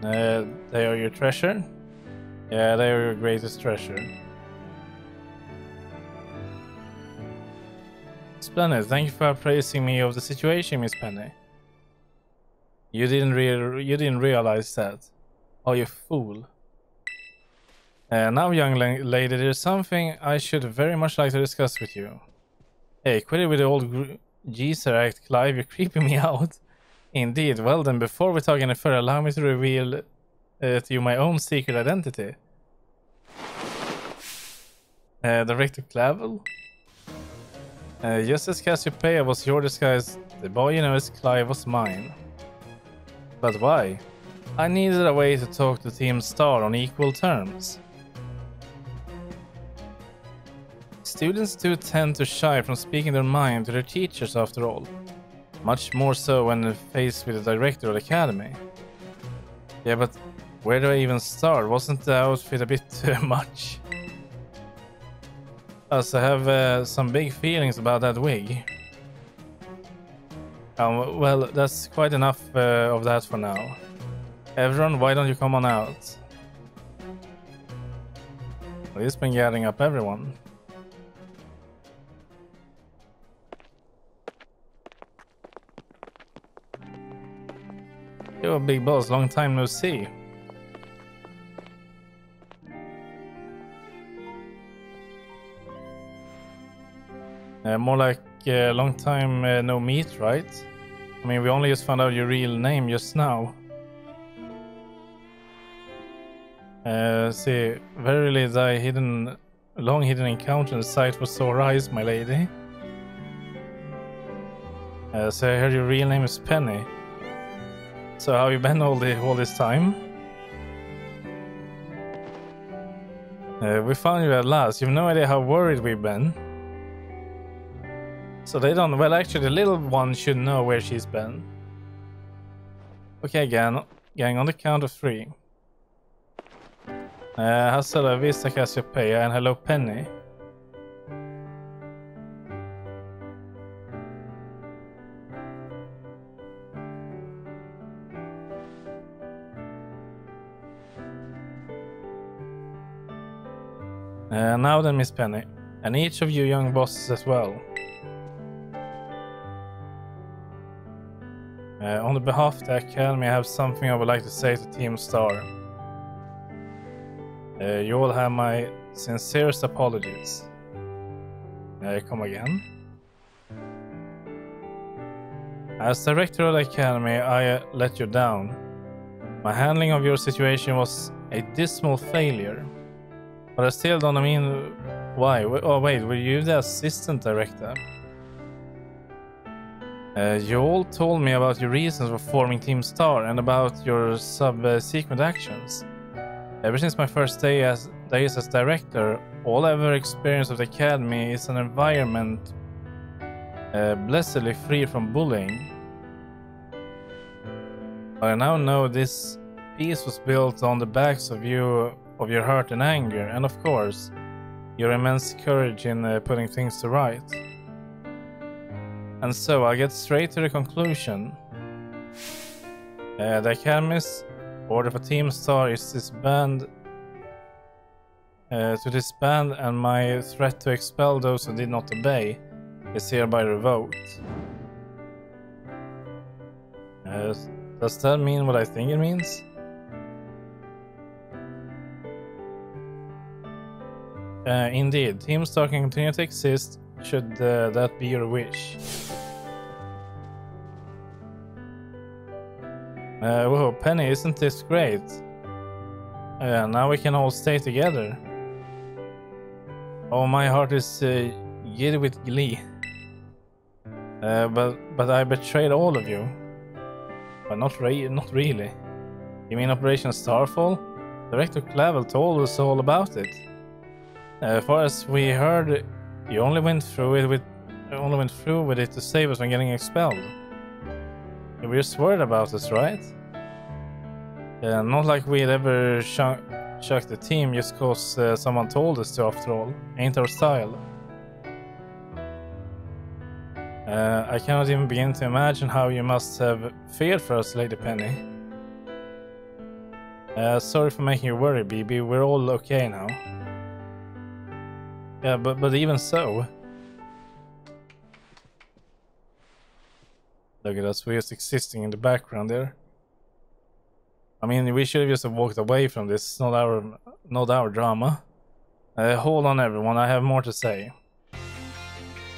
They are your treasure? Yeah, they are your greatest treasure. Splendid, thank you for appraising me of the situation, Miss Penny. You didn't realize that. Oh, you fool. Now, young lady, there's something I should very much like to discuss with you. Hey, quit it with the old geezer act, Clive. You're creeping me out. Indeed. Well then, before we talk any further, allow me to reveal to you my own secret identity. Director Clavel? Just as Cassiopeia was your disguise, the boy you know as Clive was mine. But why? I needed a way to talk to Team Star on equal terms. Students do tend to shy from speaking their mind to their teachers after all. Much more so when faced with the director of the academy. Yeah, but where do I even start? Wasn't the outfit a bit too much? Plus, I have some big feelings about that wig. Well, that's quite enough of that for now. Everyone, why don't you come on out? Well, he's been gathering up everyone. You're a big boss, long time no see. More like long time no meet, right? I mean, we only just found out your real name just now. See, verily thy long hidden encounter in the sight for sore eyes, my lady. So I heard your real name is Penny. So how have you been all this time? We found you at last. You've no idea how worried we've been. So they don't... Well, actually, the little one should know where she's been. Okay, gang, on the count of 3. Hasta la vista, Cassiopeia, and hello, Penny. Now then, Miss Penny, and each of you young bosses as well. On the behalf of the Academy, I have something I would like to say to Team Star. You all have my sincerest apologies. Come again. As director of the Academy, I let you down. My handling of your situation was a dismal failure. But I still don't mean why. Oh wait, were you the assistant director? You all told me about your reasons for forming Team Star and about your subsequent actions. Ever since my first days as director, all I've ever experienced of the Academy is an environment blessedly free from bullying. But I now know this peace was built on the backs of your hurt and anger, and of course, your immense courage in putting things to right. And so I'll get straight to the conclusion. The Academy's order for Team Star is disband, and my threat to expel those who did not obey is hereby revoked. Does that mean what I think it means? Indeed, Team Star can continue to exist should that be your wish. Whoa, Penny, isn't this great? Now we can all stay together. Oh, my heart is giddy with glee. But I betrayed all of you. But not really. You mean Operation Starfall? Director Clavel told us all about it. As far as we heard, you only went through with it to save us from getting expelled. You were just worried about us, right? Not like we'd ever chucked the team just cause someone told us to, after all. Ain't our style. I cannot even begin to imagine how you must have feared for us, Lady Penny. Sorry for making you worry, BB. We're all okay now. Yeah, but even so. Look at us, we're just existing in the background there. I mean, we should have just walked away from this. Not our drama. Hold on, everyone. I have more to say.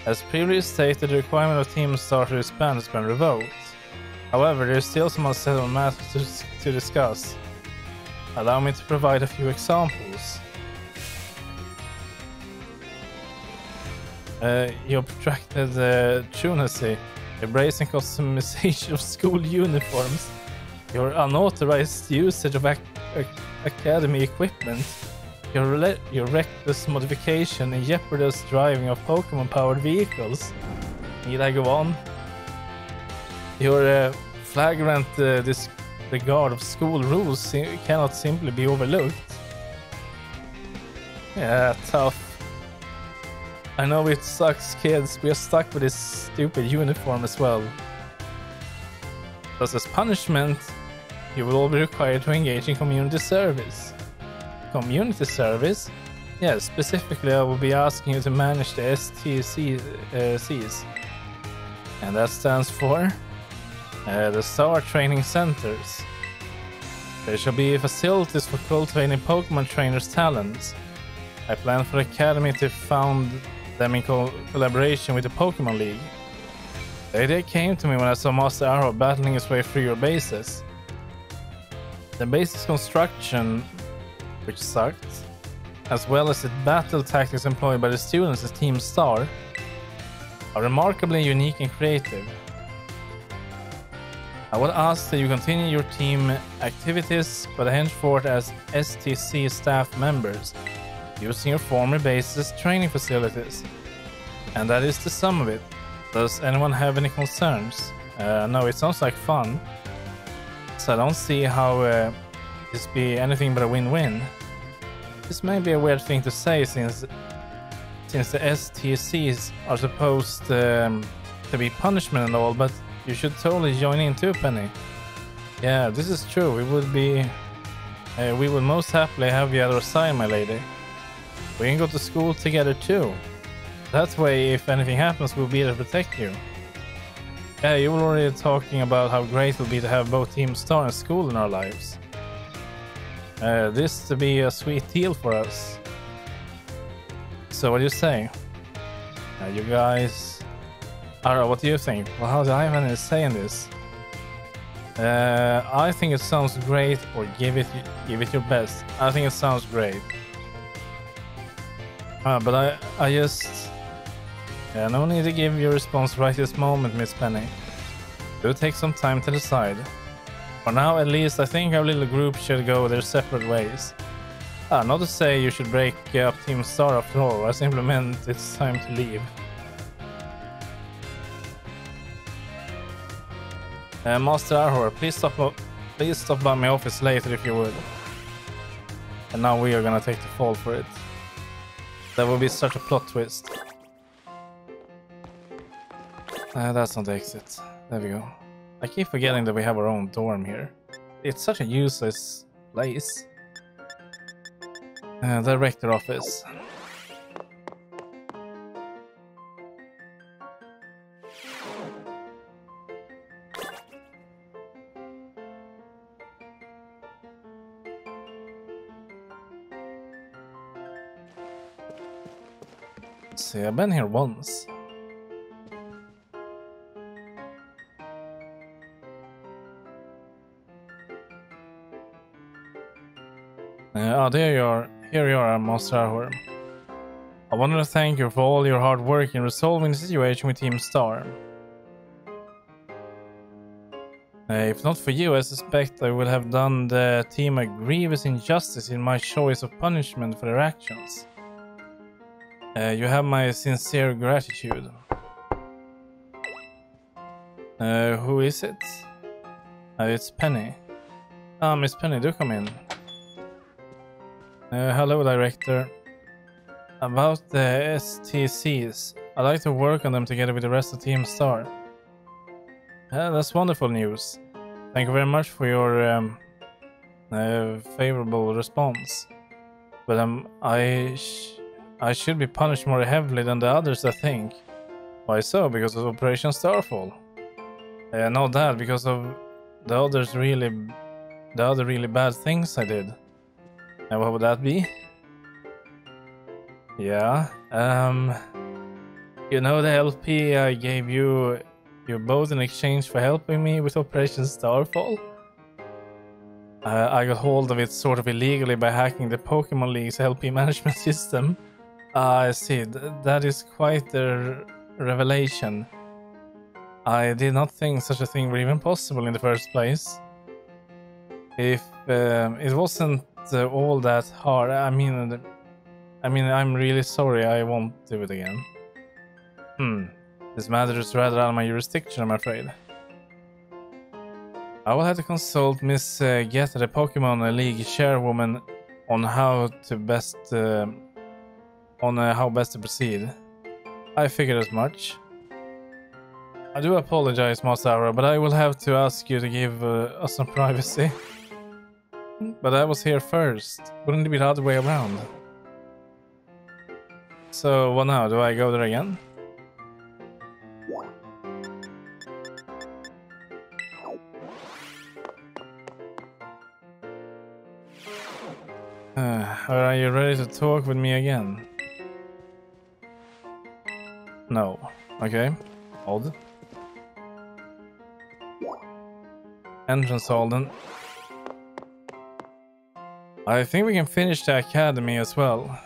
As previously stated, the requirement of Team Star to disband has been revoked. However, there is still some unsettled matters to discuss. Allow me to provide a few examples. Your protracted truancy, embracing customization of school uniforms, your unauthorized usage of academy equipment, your reckless modification and jeopardous driving of Pokemon-powered vehicles. Need I go on? Your flagrant disregard of school rules cannot simply be overlooked. Yeah, tough. I know it sucks, kids. We are stuck with this stupid uniform as well. Thus, as punishment, you will all be required to engage in community service. Community service? Yes, specifically I will be asking you to manage the STCs. And that stands for the Star Training Centers. There shall be facilities for cultivating Pokemon trainers' talents. I plan for the Academy to found them in collaboration with the Pokemon League. The idea came to me when I saw Master Arrow battling his way through your bases. The base's construction, which sucked, as well as the battle tactics employed by the students as Team Star, are remarkably unique and creative. I would ask that you continue your team activities, but henceforth as STC staff members, using your former base's training facilities. And that is the sum of it. Does anyone have any concerns? No, it sounds like fun. So I don't see how this be anything but a win-win. This may be a weird thing to say since the STCs are supposed to be punishment and all, but you should totally join in too, Penny. Yeah, this is true. We would most happily have you at our side, my lady. We can go to school together too. That way, if anything happens, we'll be there to protect you. Yeah, you were already talking about how great it will be to have both Team Star and school in our lives. This to be a sweet deal for us. So what do you say? You guys... Ara, what do you think? Well, how do I have any say in this? I think it sounds great, or give it your best. I think it sounds great. But I just... Yeah, no need to give your response right this moment, Miss Penny. Do take some time to decide. For now, at least, I think our little group should go their separate ways. Not to say you should break up Team Star after all. I simply meant it's time to leave. Master Arahor, please stop by my office later if you would. And now we are gonna take the fall for it. That will be such a plot twist. That's not the exit. There we go. I keep forgetting that we have our own dorm here. It's such a useless place. Director office. Let's see, I've been here once. There you are. Here you are, Master Arahor. I wanted to thank you for all your hard work in resolving the situation with Team Star. If not for you, I suspect I would have done the team a grievous injustice in my choice of punishment for their actions. You have my sincere gratitude. Who is it? It's Penny. Miss Penny, do come in. Hello, Director. About the STCs, I'd like to work on them together with the rest of Team Star. That's wonderful news. Thank you very much for your favorable response. But I should be punished more heavily than the others, I think. Why so? Because of Operation Starfall. Not that, because of the other really bad things I did. And what would that be? Yeah, you know the LP I gave you both in exchange for helping me with Operation Starfall? I got hold of it sort of illegally by hacking the Pokemon League's LP management system. I see, that is quite a revelation. I did not think such a thing were even possible in the first place. If it wasn't all that hard, I mean, I'm really sorry, I won't do it again. This matter is rather out of my jurisdiction, I'm afraid. I will have to consult Miss Geta, the Pokemon League chairwoman, on how best to proceed. I figured as much. I do apologize, Master Arah, but I will have to ask you to give us some privacy. But I was here first. Wouldn't it be the other way around? So, what now? Do I go there again? Are you ready to talk with me again? No. Okay. Hold. Entrance hall then. I think we can finish the academy as well.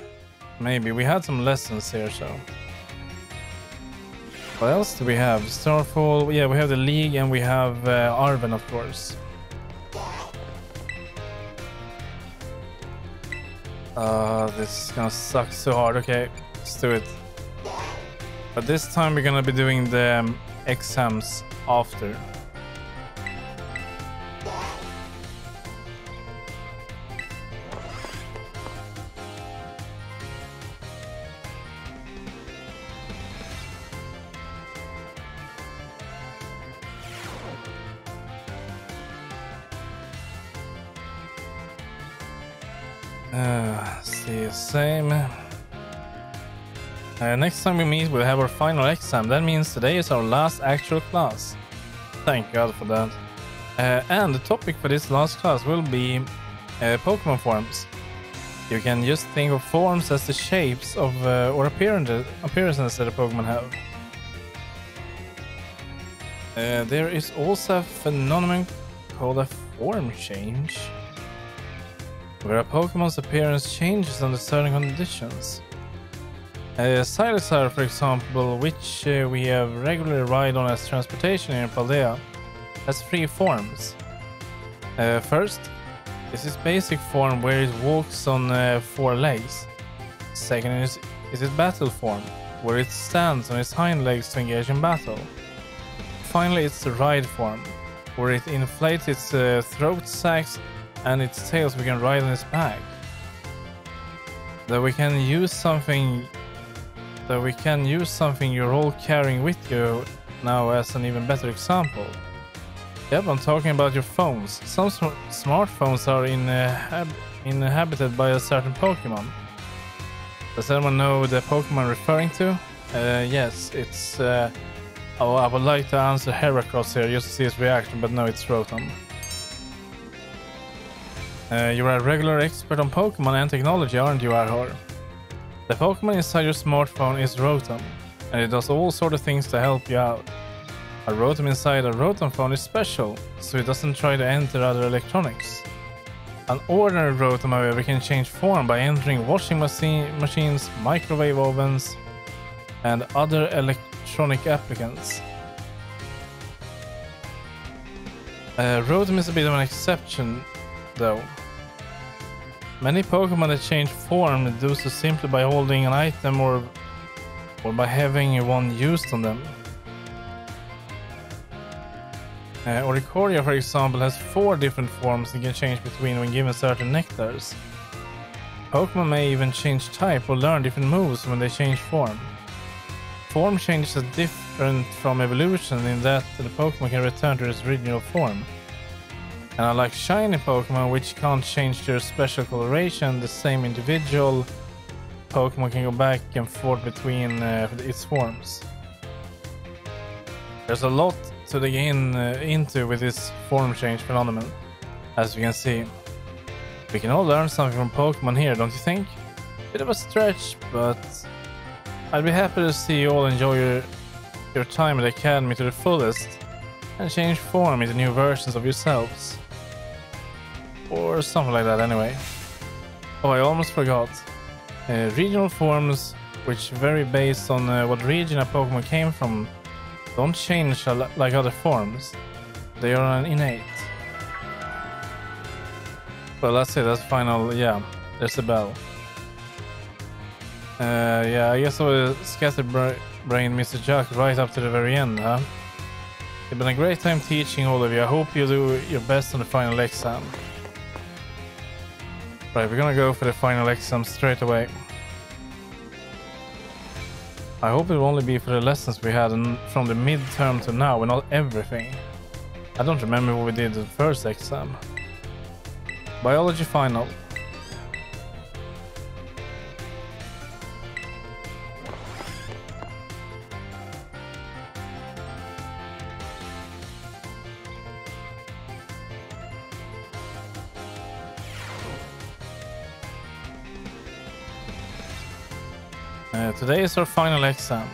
Maybe. We had some lessons here, so... What else do we have? Starfall. Yeah, we have the League and we have Arven, of course. This is gonna suck so hard. Okay, let's do it. But this time we're gonna be doing the exams after. See, same. Next time we meet, we'll have our final exam. That means today is our last actual class. Thank God for that. And the topic for this last class will be Pokemon forms. You can just think of forms as the shapes of or appearances that a Pokemon have. There is also a phenomenon called a form change, where a Pokemon's appearance changes under certain conditions. Silasar, for example, which we have regularly ride on as transportation in Paldea, has 3 forms. First, is its basic form where it walks on 4 legs. Second is its battle form, where it stands on its hind legs to engage in battle. Finally, it's the ride form, where it inflates its throat sacs and its tail so we can ride on its back. That we can use something you're all carrying with you now as an even better example. Yep, I'm talking about your phones. Some smartphones are inhabited by a certain Pokemon. Does anyone know the Pokemon I'm referring to? Yes, it's... oh, I would like to answer Heracross here just to see his reaction, but no, it's Rotom. You're a regular expert on Pokemon and technology, aren't you, Arahor? The Pokemon inside your smartphone is Rotom, and it does all sorts of things to help you out. A Rotom inside a Rotom phone is special, so it doesn't try to enter other electronics. An ordinary Rotom, however, can change form by entering washing machines, microwave ovens, and other electronic applicants. Rotom is a bit of an exception, though. Many Pokemon that change form do so simply by holding an item or by having one used on them. Oricoria, for example, has 4 different forms it can change between when given certain nectars. Pokemon may even change type or learn different moves when they change form. Form changes are different from evolution in that the Pokemon can return to its original form. And unlike shiny Pokemon, which can't change their special coloration, the same individual Pokemon can go back and forth between its forms. There's a lot to dig into with this form change phenomenon, as you can see. We can all learn something from Pokemon here, don't you think? Bit of a stretch, but I'd be happy to see you all enjoy your time at the Academy to the fullest and change form into new versions of yourselves. Or something like that anyway. Oh, I almost forgot. Regional forms, which vary based on what region a Pokemon came from, don't change like other forms. They are an innate. Well, that's it. That's final. Yeah, there's a bell. Yeah, I guess I will scatterbrain Mr. Jack right up to the very end, huh? It's been a great time teaching all of you. I hope you do your best on the final exam. Right, we're gonna go for the final exam straight away. I hope it will only be for the lessons we had from the midterm to now and not everything. I don't remember what we did in the first exam. Biology final. Today is our final exam.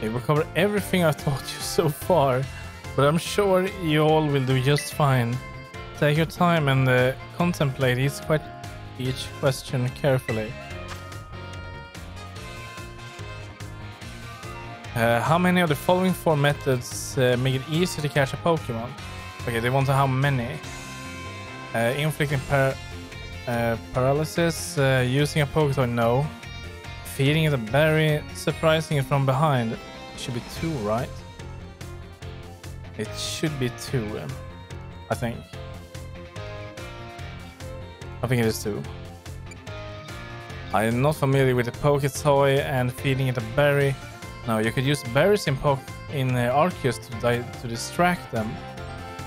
It will cover everything I've taught you so far, but I'm sure you all will do just fine. Take your time and contemplate each question carefully. How many of the following 4 methods make it easier to catch a Pokemon? Okay, they want to how many? Inflicting paralysis, using a Poketoy, no. Feeding it a berry, surprising it from behind. It should be 2, right? It should be 2, I think. I think it is 2. I am not familiar with the Poketoy and feeding it a berry. Now, you could use berries in Arceus to distract them,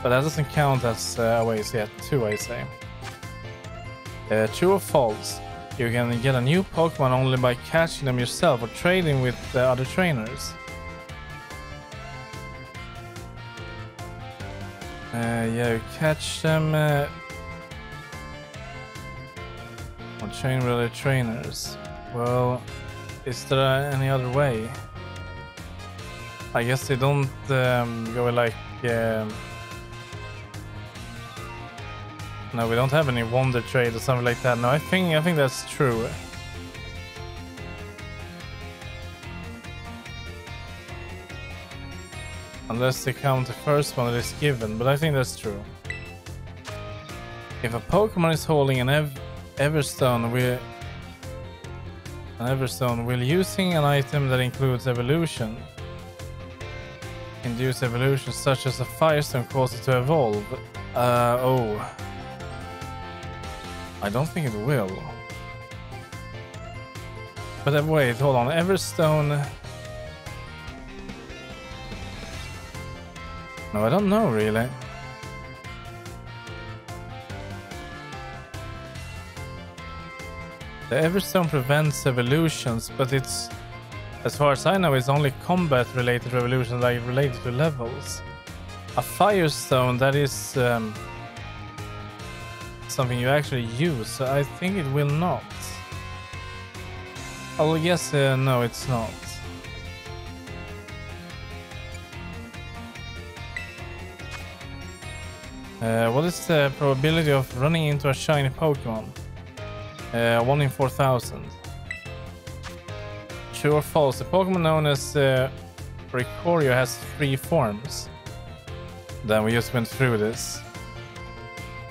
but that doesn't count as a waste yet. 2, I say. True or false? You can get a new Pokemon only by catching them yourself or trading with other trainers. Yeah, you catch them or train with other trainers. Well, is there any other way? I guess they don't go like... No, we don't have any Wonder Trade or something like that. No, I think that's true. Unless they count the first one that is given, but I think that's true. If a Pokemon is holding an Everstone, will using an item that includes evolution induce evolution, such as a Firestone, cause it to evolve? Oh. I don't think it will. But wait, hold on. Everstone... No, I don't know, really. The Everstone prevents evolutions, but it's... As far as I know, it's only combat-related evolutions, like related to levels. A Firestone, that is... something you actually use, so I think it will not. I'll guess no, it's not. What is the probability of running into a shiny Pokemon? 1 in 4,000. True or false? The Pokemon known as Ricorio has 3 forms. Then we just went through this.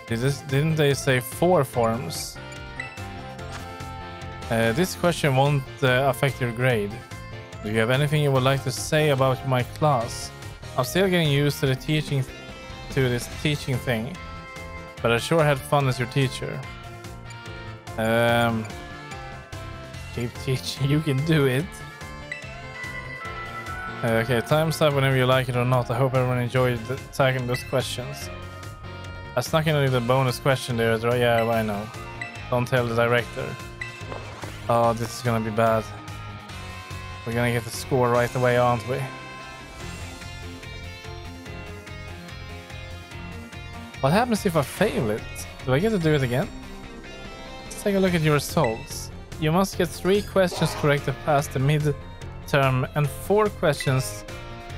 Didn't they say 4 forms? This question won't affect your grade. Do you have anything you would like to say about my class? I'm still getting used to this teaching thing, but I sure had fun as your teacher. Keep teaching, you can do it. Okay, time's up whenever you like it or not. I hope everyone enjoyed tackling those questions. I snuck in with a bonus question there. Yeah, I know. Don't tell the director. Oh, this is gonna be bad. We're gonna get the score right away, aren't we? What happens if I fail it? Do I get to do it again? Let's take a look at your results. You must get 3 questions correct to pass the mid-term and 4 questions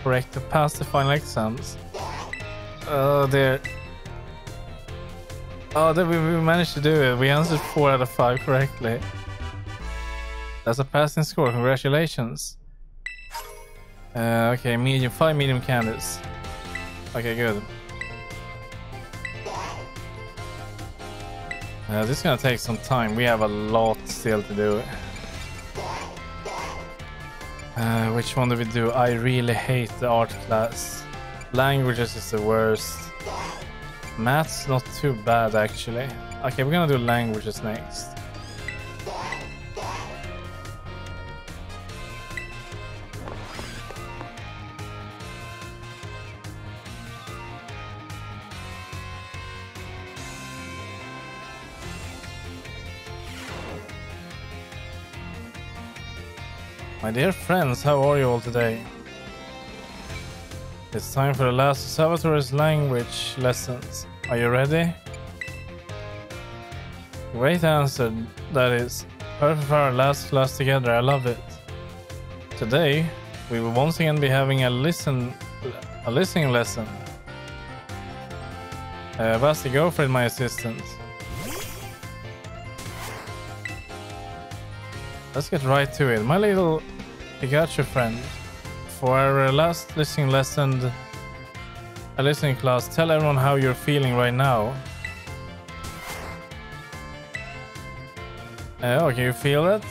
correct to pass the final exams. Oh dear. Oh, we managed to do it. We answered 4 out of 5 correctly. That's a passing score. Congratulations. Okay, 5 medium candies. Okay, good. This is gonna take some time. We have a lot still to do. Which one do we do? I really hate the art class. Languages is the worst. Math's not too bad actually. Okay, we're gonna do languages next. My dear friends, how are you all today? It's time for the last Salvatore's language lessons. Are you ready? Great answer, that is. Perfect for our last class together, I love it. Today, we will once again be having a listening lesson. Basti, go for it, my assistant. Let's get right to it. My little Pikachu friend. For our last listening lesson, a listening class, tell everyone how you're feeling right now. Okay, you feel it?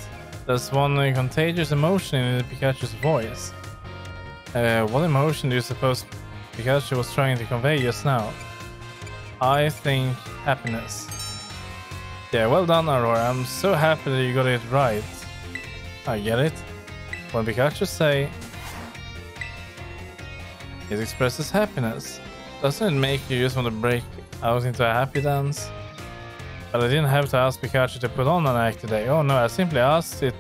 There's one contagious emotion in the Pikachu's voice. What emotion do you suppose Pikachu was trying to convey just now? I think happiness. Yeah, well done, Aurora. I'm so happy that you got it right. I get it. When Pikachu say it expresses happiness, doesn't it make you just want to break out into a happy dance? But I didn't have to ask Pikachu to put on an act today. Oh no, I simply asked it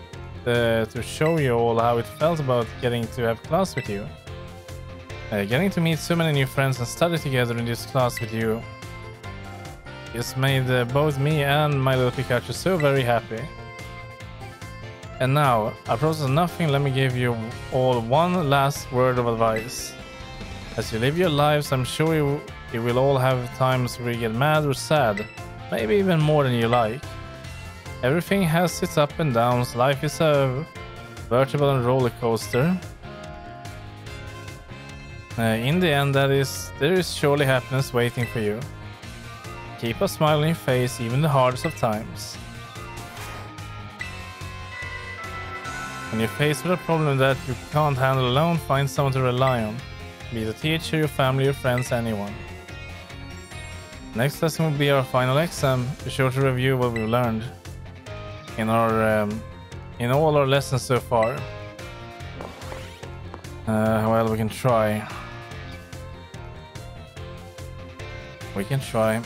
to show you all how it felt about getting to have class with you. Getting to meet so many new friends and study together in this class with you just made both me and my little Pikachu so very happy. And now, I promise nothing, let me give you all one last word of advice. As you live your lives, I'm sure you will all have times where you get mad or sad, maybe even more than you like. Everything has its ups and downs, life is a vertical and roller coaster. In the end, there is surely happiness waiting for you. Keep a smile on your face, even the hardest of times. When you're faced with a problem that you can't handle alone, find someone to rely on. Be it a teacher, your family, your friends, anyone. Next lesson will be our final exam. Be sure to review what we've learned in all our lessons so far. Well, we can try. We can try.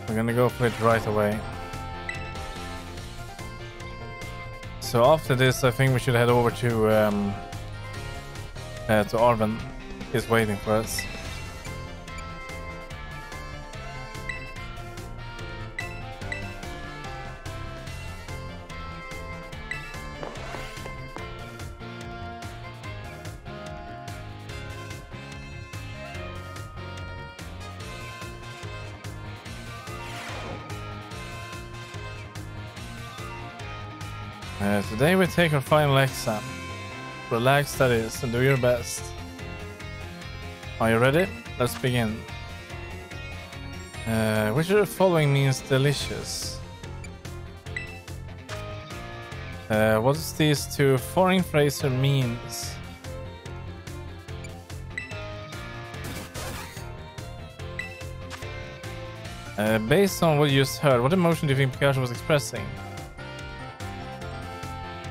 We're gonna go for it right away. So after this, I think we should head over to Arven. He's waiting for us. Today we take our final exam. Relax, that is, and do your best. Are you ready? Let's begin. Which of the following means delicious? What does these two foreign phrases means? Based on what you just heard, what emotion do you think Pikachu was expressing?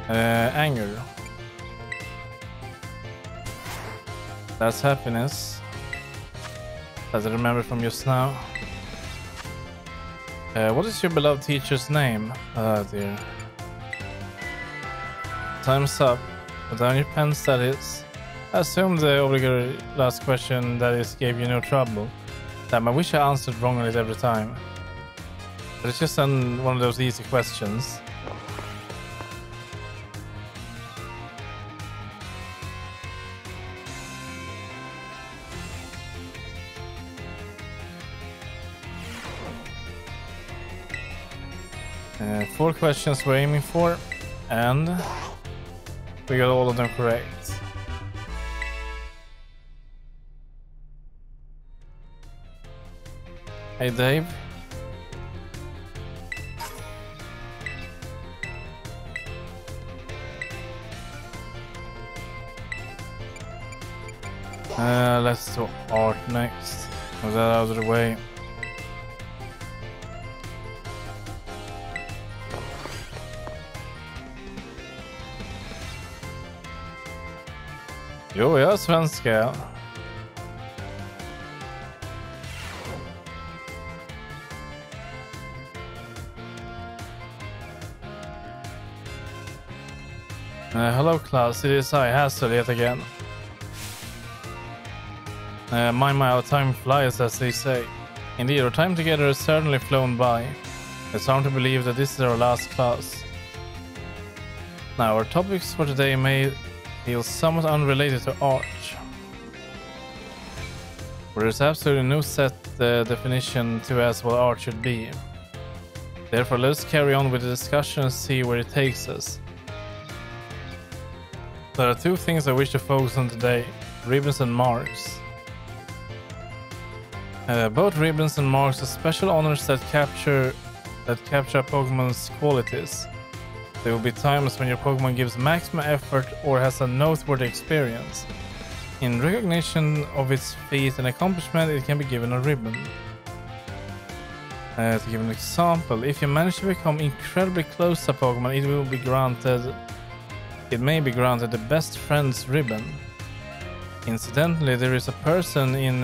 Anger. That's happiness. As I remember from just now. What is your beloved teacher's name? Oh dear. Time's up. Put down your pen, studies. I assume the obligatory last question that is gave you no trouble. Damn, I wish I answered wrong on it every time. But it's just one of those easy questions. Four questions we're aiming for, and we got all of them correct. Hey Dave. Let's do art next. Move that out of the way. Jo, jag är svenska. Hello class, it is I, Hassel, yet again. Mind my how time flies, as they say. Indeed, our time together has certainly flown by. It's hard to believe that this is our last class. Now, our topics for today may feel somewhat unrelated to art. There is absolutely no set definition to as what art should be. Therefore, let's carry on with the discussion and see where it takes us. There are two things I wish to focus on today: ribbons and marks. Both ribbons and marks are special honors that capture Pokemon's qualities. There will be times when your Pokemon gives maximum effort or has a noteworthy experience. In recognition of its feat and accomplishment, it can be given a ribbon. To give an example, if you manage to become incredibly close to a Pokemon, it may be granted the Best Friends ribbon. Incidentally, there is a person in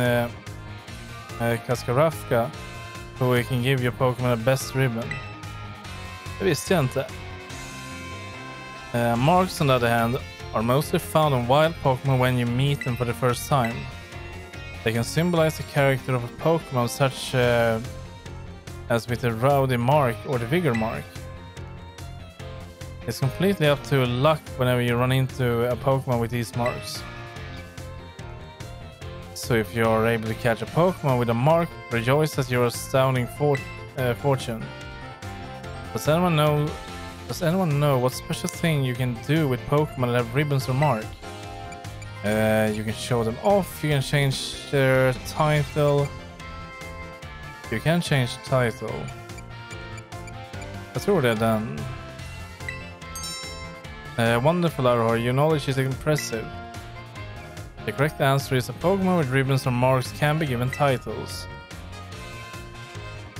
Kaskarafka who can give your Pokemon a best ribbon. Det visste jag inte. Marks, on the other hand, are mostly found on wild Pokemon when you meet them for the first time. They can symbolize the character of a Pokemon, such as with the Rowdy mark or the Vigor mark. It's completely up to luck whenever you run into a Pokemon with these marks. So if you are able to catch a Pokemon with a mark, rejoice at your astounding fortune. Does anyone know what special thing you can do with Pokemon that have ribbons or mark? You can show them off, you can change their title. You can change the title. I tror they're done. Wonderful, Arahor, your knowledge is impressive. The correct answer is a Pokemon with ribbons or marks can be given titles.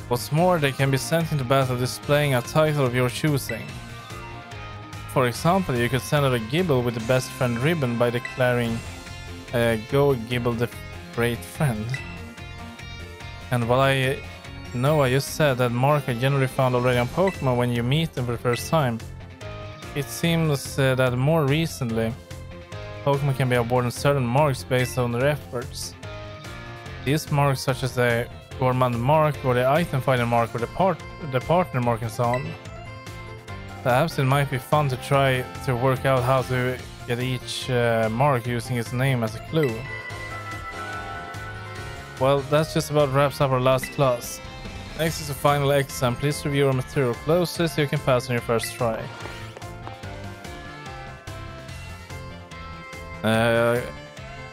What's more, they can be sent into battle displaying a title of your choosing. For example, you could send out a Gibble with the Best Friend ribbon by declaring, Go Gibble the Great Friend. And while I know I just said that mark are generally found already on Pokemon when you meet them for the first time, it seems that more recently, Pokemon can be awarded certain marks based on their efforts. These marks, such as the Gourmand mark or the Item Finder mark or the Partner mark and so on. Perhaps it might be fun to try to work out how to get each mark using its name as a clue. Well, that just about wraps up our last class. Next is the final exam. Please review our material closely so you can pass on your first try.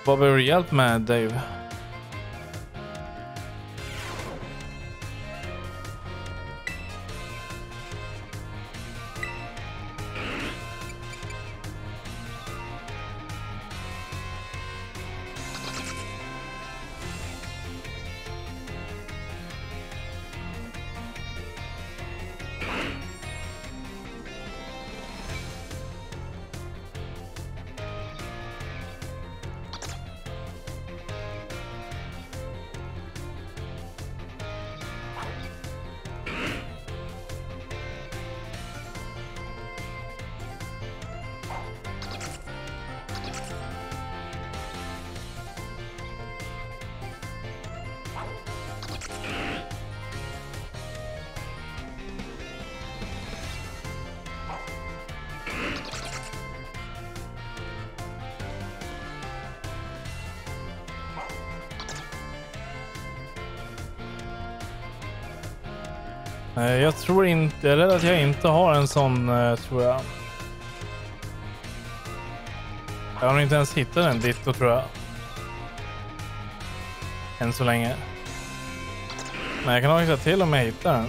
Vad behöver du hjälp med, Dave? Jag tror inte, jag är rädd att jag inte har en sån, tror jag. Jag har nog inte ens hittat en ditto, tror jag. Än så länge. Men jag kan också till och med hitta den.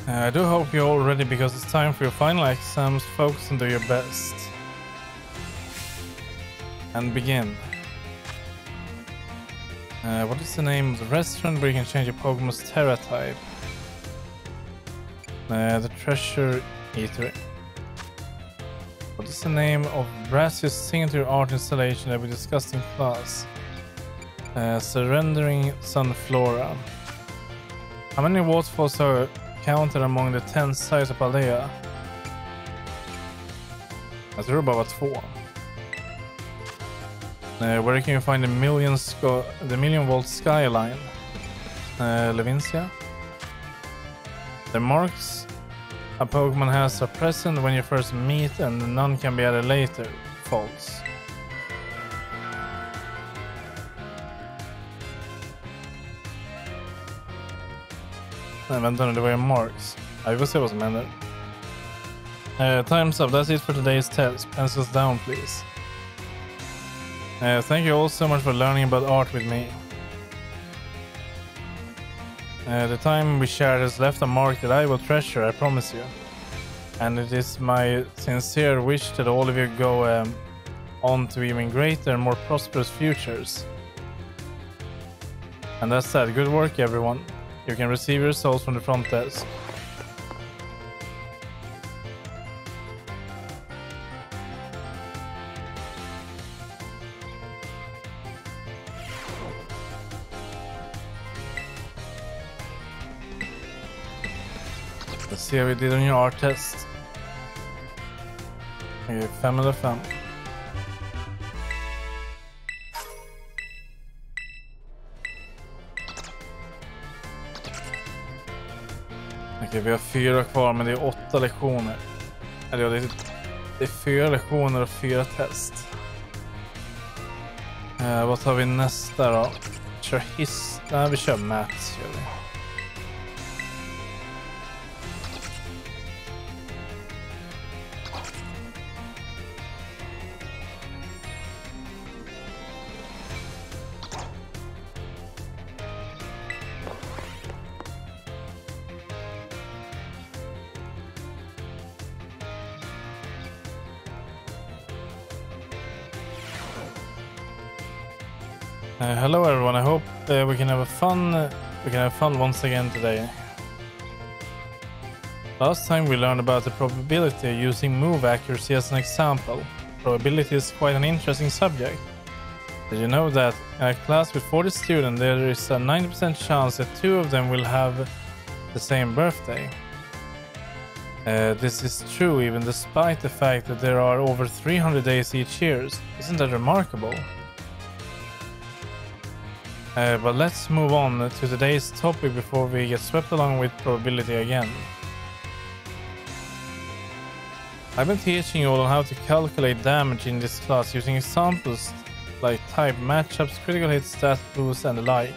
I do hope you're all ready because it's time for your final exams. Focus and do your best. And begin. What is the name of the restaurant where you can change your Pokemon's Terra type? The Treasure Eatery. What is the name of Brassius' signature art installation that we discussed in class? Surrendering Sunflora. How many waterfalls are counted among the 10 sites of Aldea? Jag tror det bara var 2. Where can you find the million volt skyline? Levincia. The marks a Pokemon has are present when you first meet and none can be added later. False. Nej, vänta nu, det var ju marks. Vi får se vad som händer. Time's up, that's it for today's test. Pencils down, please. Thank you all so much for learning about art with me. The time we shared has left a mark that I will treasure, I promise you. And it is my sincere wish that all of you go on to even greater and more prosperous futures. And that's that. Good work, everyone. You can receive your results from the front desk. Let's see how we did on your art test. Okay, 5 eller 5. Okej, vi har 4 kvar, men det är 8 lektioner. Eller ja, det är 4 lektioner och 4 test. Vad tar vi nästa då? Kör Nej, vi kör maths, gör vi. Hello everyone, I hope we can have fun once again today. Last time we learned about the probability of using move accuracy as an example. Probability is quite an interesting subject. Did you know that in a class with 40 students there is a 90% chance that 2 of them will have the same birthday? This is true even despite the fact that there are over 300 days each year. Isn't that remarkable? But let's move on to today's topic before we get swept along with probability again. I've been teaching you all on how to calculate damage in this class using examples like type matchups, critical hit, stat boost, and the like.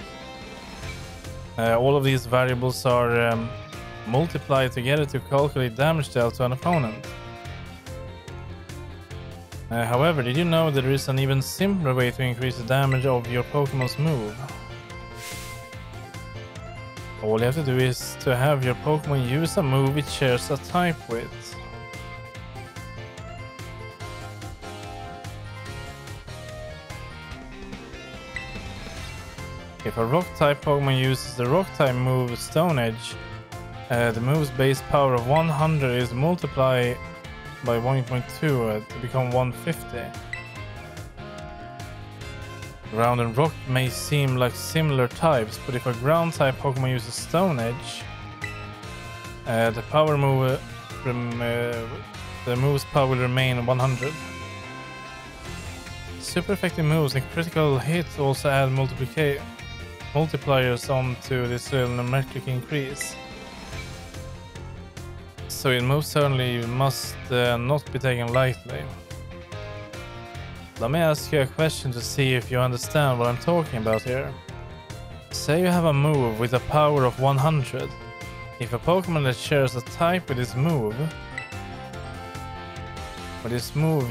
All of these variables are multiplied together to calculate damage dealt to an opponent. However, did you know that there is an even simpler way to increase the damage of your Pokemon's move? All you have to do is to have your Pokemon use a move it shares a type with. If a rock type Pokemon uses the rock type move Stone Edge, the move's base power of 100 is multiplied by 1.2 to become 150. Ground and rock may seem like similar types, but if a ground type Pokemon uses Stone Edge, the power move the move's power will remain 100. Super effective moves and critical hits also add multipliers onto this numeric increase. So it most certainly must not be taken lightly. Let me ask you a question to see if you understand what I'm talking about here. Say you have a move with a power of 100. If a Pokemon that shares a type with this move,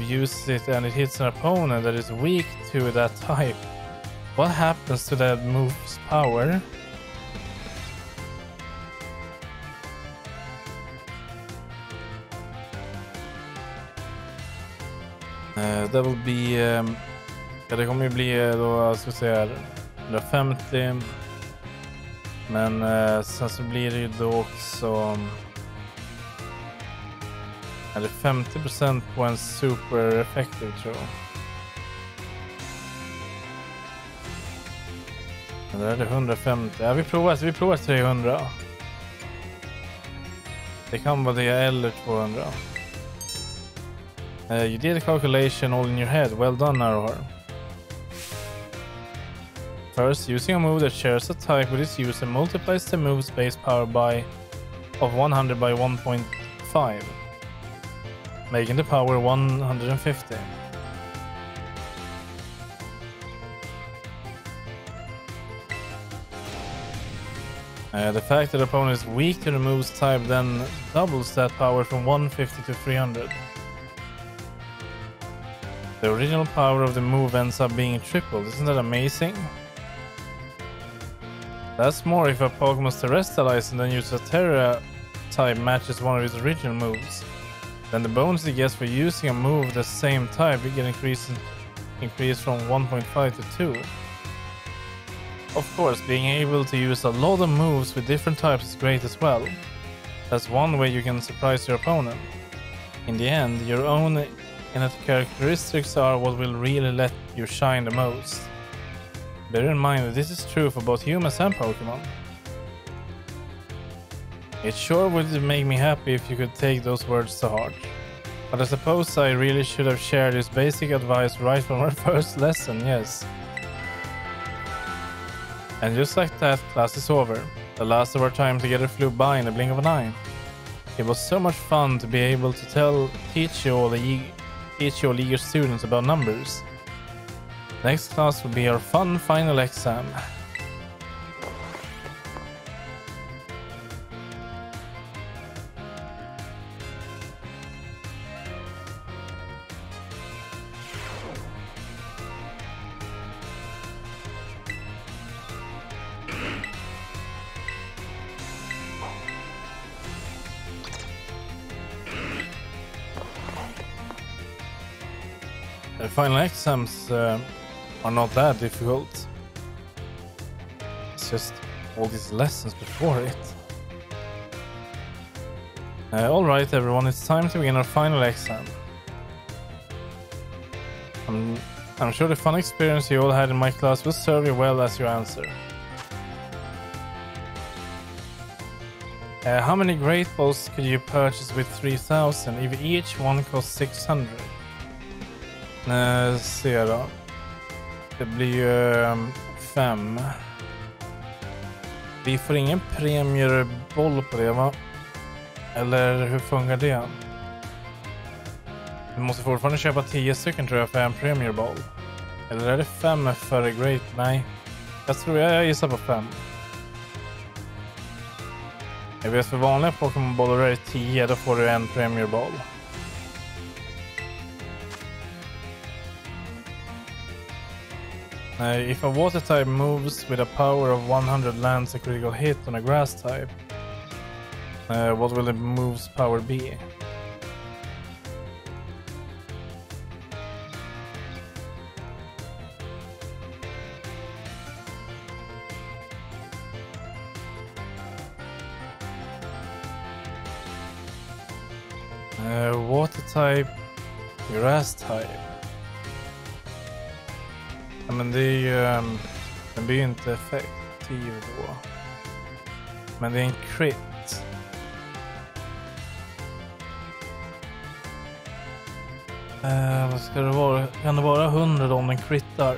uses it and it hits an opponent that is weak to that type, what happens to that move's power? Det will be det kommer ju bli då, ska vi säga 150, men sen så blir det ju då också är det 50% på en super effective, tror jag. Eller är det 150? Ja, vi provar 300. Det kan vara det eller 200. You did a calculation all in your head. Well done, Arahor. First, using a move that shares a type with its user multiplies the move's base power of 100 by 1.5, making the power 150. The fact that the opponent is weak to the move's type then doubles that power from 150 to 300. The original power of the move ends up being tripled. Isn't that amazing? That's more if a Pokemon's terrestrialized and then uses a Terra type matches one of its original moves. Then the bonus it gets for using a move the same type will get increased from 1.5 to 2. Of course, being able to use a lot of moves with different types is great as well. That's one way you can surprise your opponent. In the end, your own innate characteristics are what will really let you shine the most. Bear in mind that this is true for both humans and Pokemon. It sure would make me happy if you could take those words to heart. But I suppose I really should have shared this basic advice right from our first lesson, yes. And just like that, class is over. The last of our time together flew by in the blink of an eye. It was so much fun to be able to teach you all eager students about numbers. Next class will be our fun final exam. The final exams are not that difficult. It's just all these lessons before it. Alright everyone, it's time to begin our final exam. I'm sure the fun experience you all had in my class will serve you well as you answer. How many Great Balls could you purchase with 3000 if each one costs 600? Se då. Det blir ju 5. Vi får ingen premierboll på det, va? Eller hur funkar det? Vi måste fortfarande köpa 10 stycken, tror jag, för en premierboll. Eller är det 5 för Great? Nej. Jag gissar på 5. Jag vet för vanliga Pokémon-bollar är det 10, då får du en premierboll. If a water type moves with a power of 100 lands a critical hit on a grass type, what will the move's power be? Water type, grass type. Ja, men det är ju... den blir ju inte effektiv då. Men det är en crit. Vad ska det vara? Kan det vara 100 om den crittar?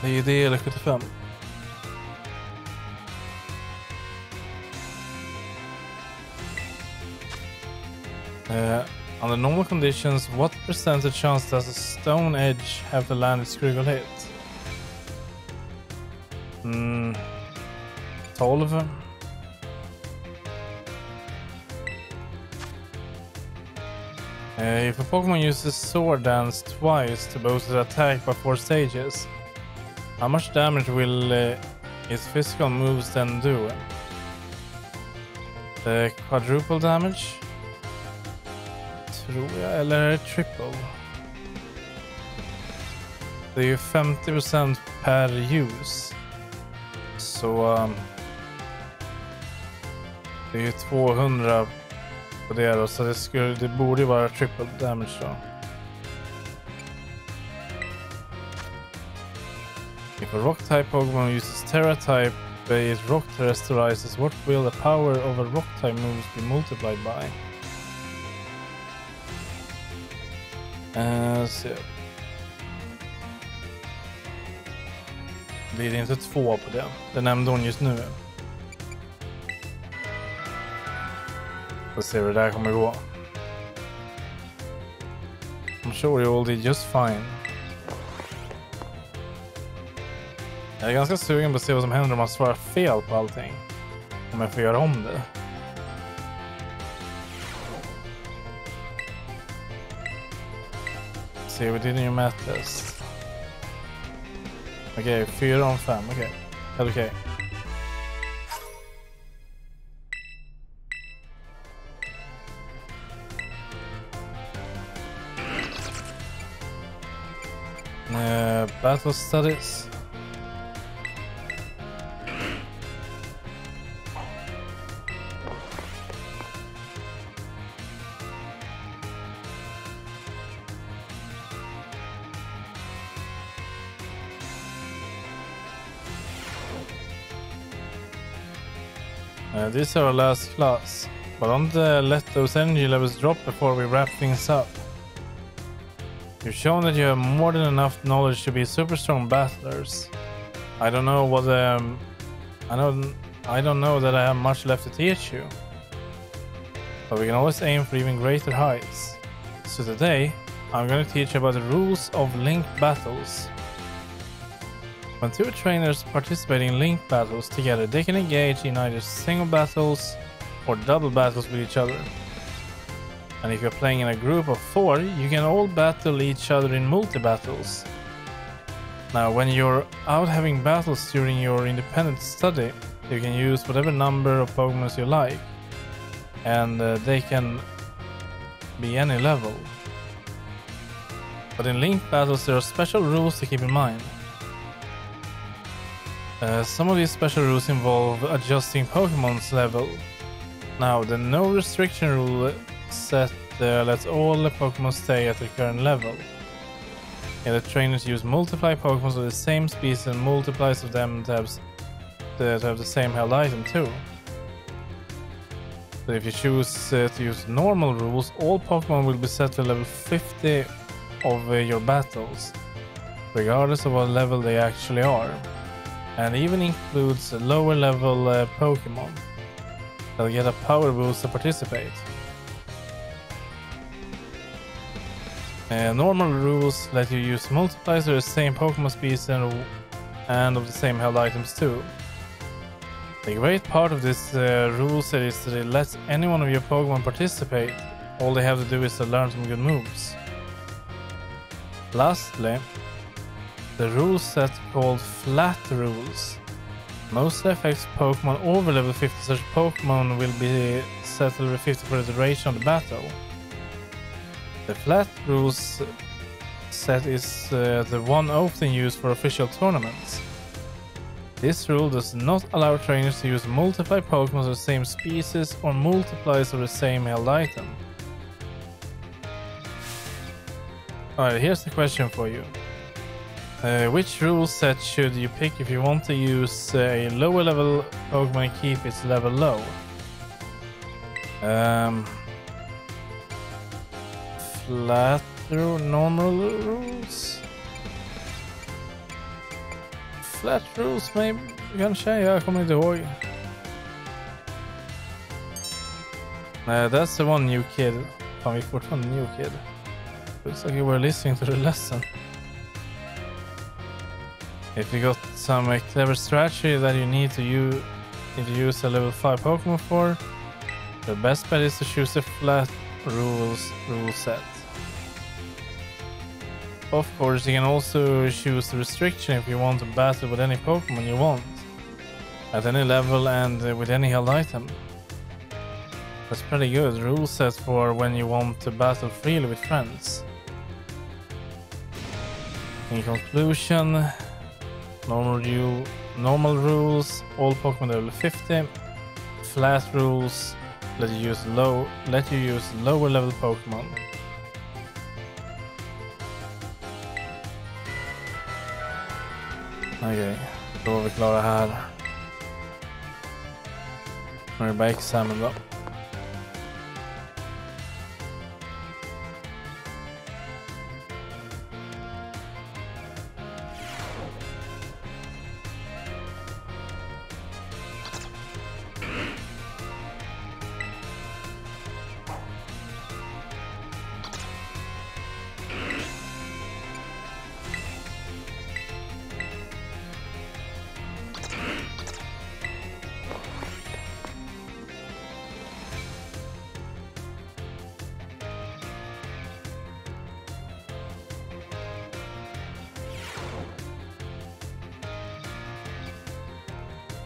Det är ju det eller 75. Under normal conditions, what percentage chance does a stone edge have to land its critical hit? 12. If a Pokemon uses Sword Dance twice to boost its attack by 4 stages, how much damage will its physical moves then do? Quadruple damage? Tror jag, eller är det triple? Det är ju 50% per use. Så det är ju 200 på det då, så det borde ju vara triple damage då. If a rock type Pokemon uses Terra type, its rock terrestrializes, what will the power of a rock type moves be multiplied by? Så. Blir det inte 2 på det? Det nämnde hon just nu. Får se hur det där kommer gå. I'm sure you all did just fine. Jag är ganska sugen på att se vad som händer om man svarar fel på allting. Om jag får göra om det. See, we didn't even math this. Okej, 4 om 5. Okej, helt okej. Battle studies. This is our last class, but don't let those energy levels drop before we wrap things up. You've shown that you have more than enough knowledge to be super strong battlers. I don't know what I don't know that I have much left to teach you, but we can always aim for even greater heights. So today, I'm going to teach you about the rules of link battles. When 2 trainers participating in link battles together, they can engage in either single battles or double battles with each other. And if you're playing in a group of 4, you can all battle each other in multi-battles. Now, when you're out having battles during your independent study, you can use whatever number of Pokemon you like, and they can be any level. But in link battles, there are special rules to keep in mind. Some of these special rules involve adjusting Pokemon's level. Now, the no restriction rule set lets all the Pokemon stay at their current level. And the trainers use multiply Pokemon of the same species and multiplies of them to have the same held item too. So if you choose to use normal rules, all Pokemon will be set to level 50 of your battles, regardless of what level they actually are. And even includes lower level Pokemon. They'll get a power boost to participate. Normal rules let you use multipliers of the same Pokemon species and of the same held items too. The great part of this rule set is that it lets any one of your Pokemon participate. All they have to do is to learn some good moves. Lastly, the rule set called flat rules mostly affects Pokemon over level 50, such Pokemon will be set to level 50 for the duration of the battle. The flat rules set is the one often used for official tournaments. This rule does not allow trainers to use multiply Pokemon of the same species or multiplies of the same held item. Alright, here's the question for you. Which rule set should you pick if you want to use a lower level Pokemon and keep its level low? Flat rule, normal rules? Flat rules maybe, kanske? Jag kommer inte ihåg. That's the one new kid. Fan, vi är fortfarande new kid. Looks like you were listening to the lesson. If you got some clever strategy that you need to use a level 5 Pokemon for, the best bet is to choose a flat rule set. Of course, you can also choose the restriction if you want to battle with any Pokemon you want, at any level and with any held item. That's pretty good rule set for when you want to battle freely with friends. In conclusion, normal rules, all Pokemon level 50. Flat rules let you use lower level Pokemon. Okej, då var vi klara här. Nu är det bara examen då.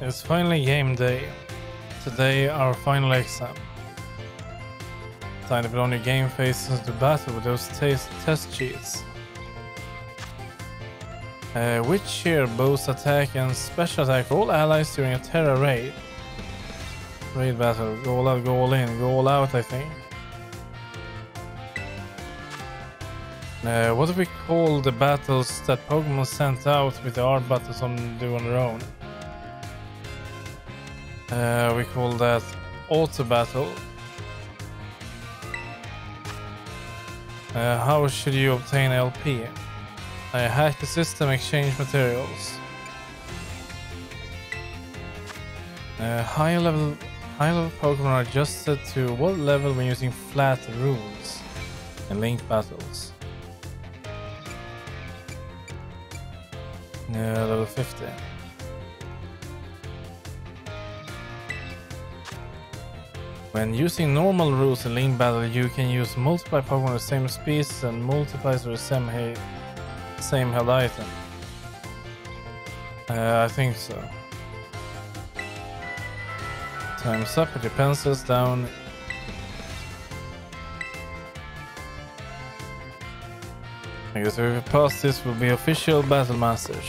It's finally game day. Today our final exam. Time to put on your game faces to battle with those test cheats. Which here boasts attack and special attack for all allies during a Terra raid? Raid battle. Go all out, go all in, go all out, I think. What do we call the battles that Pokemon sent out with the art battles do on their own? We call that auto battle. How should you obtain LP? Hack the system, exchange materials. High level Pokemon are adjusted to what level when using flat rules in link battles? Level 50. When using normal rules in link battle, you can use multiply Pokemon of the same species and multiplies of the same held item. I think so. Time's up, put your pencils down. I guess if we pass this, we'll be official battle masters.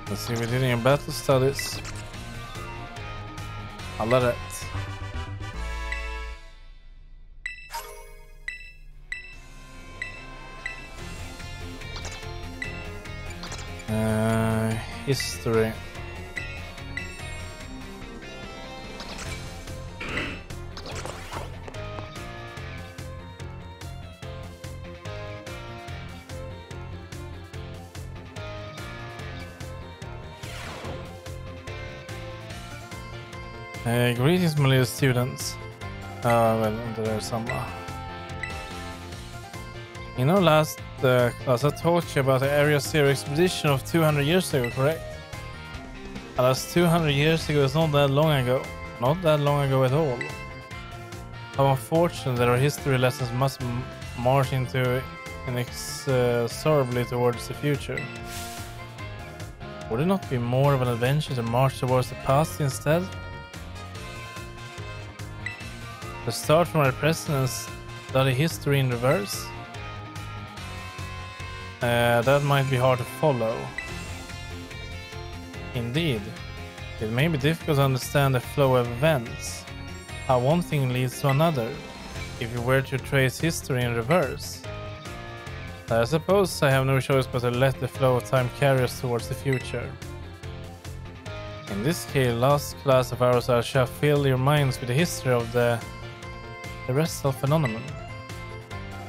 Let's see, we did in battle studies. Alla rätt. History. Greetings, my little students. Well, there's some. You know, last class I taught you about the Area Zero expedition of 200 years ago, correct? And that's 200 years ago. It's not that long ago. Not that long ago at all. How unfortunate that our history lessons must march into inexorably towards the future. Would it not be more of an adventure to march towards the past instead? To start from our present and study history in reverse? That might be hard to follow. Indeed, it may be difficult to understand the flow of events, how one thing leads to another, if you were to trace history in reverse. I suppose I have no choice but to let the flow of time carry us towards the future. In this case, last class of ours, I shall fill your minds with the history of the terrestrial phenomenon.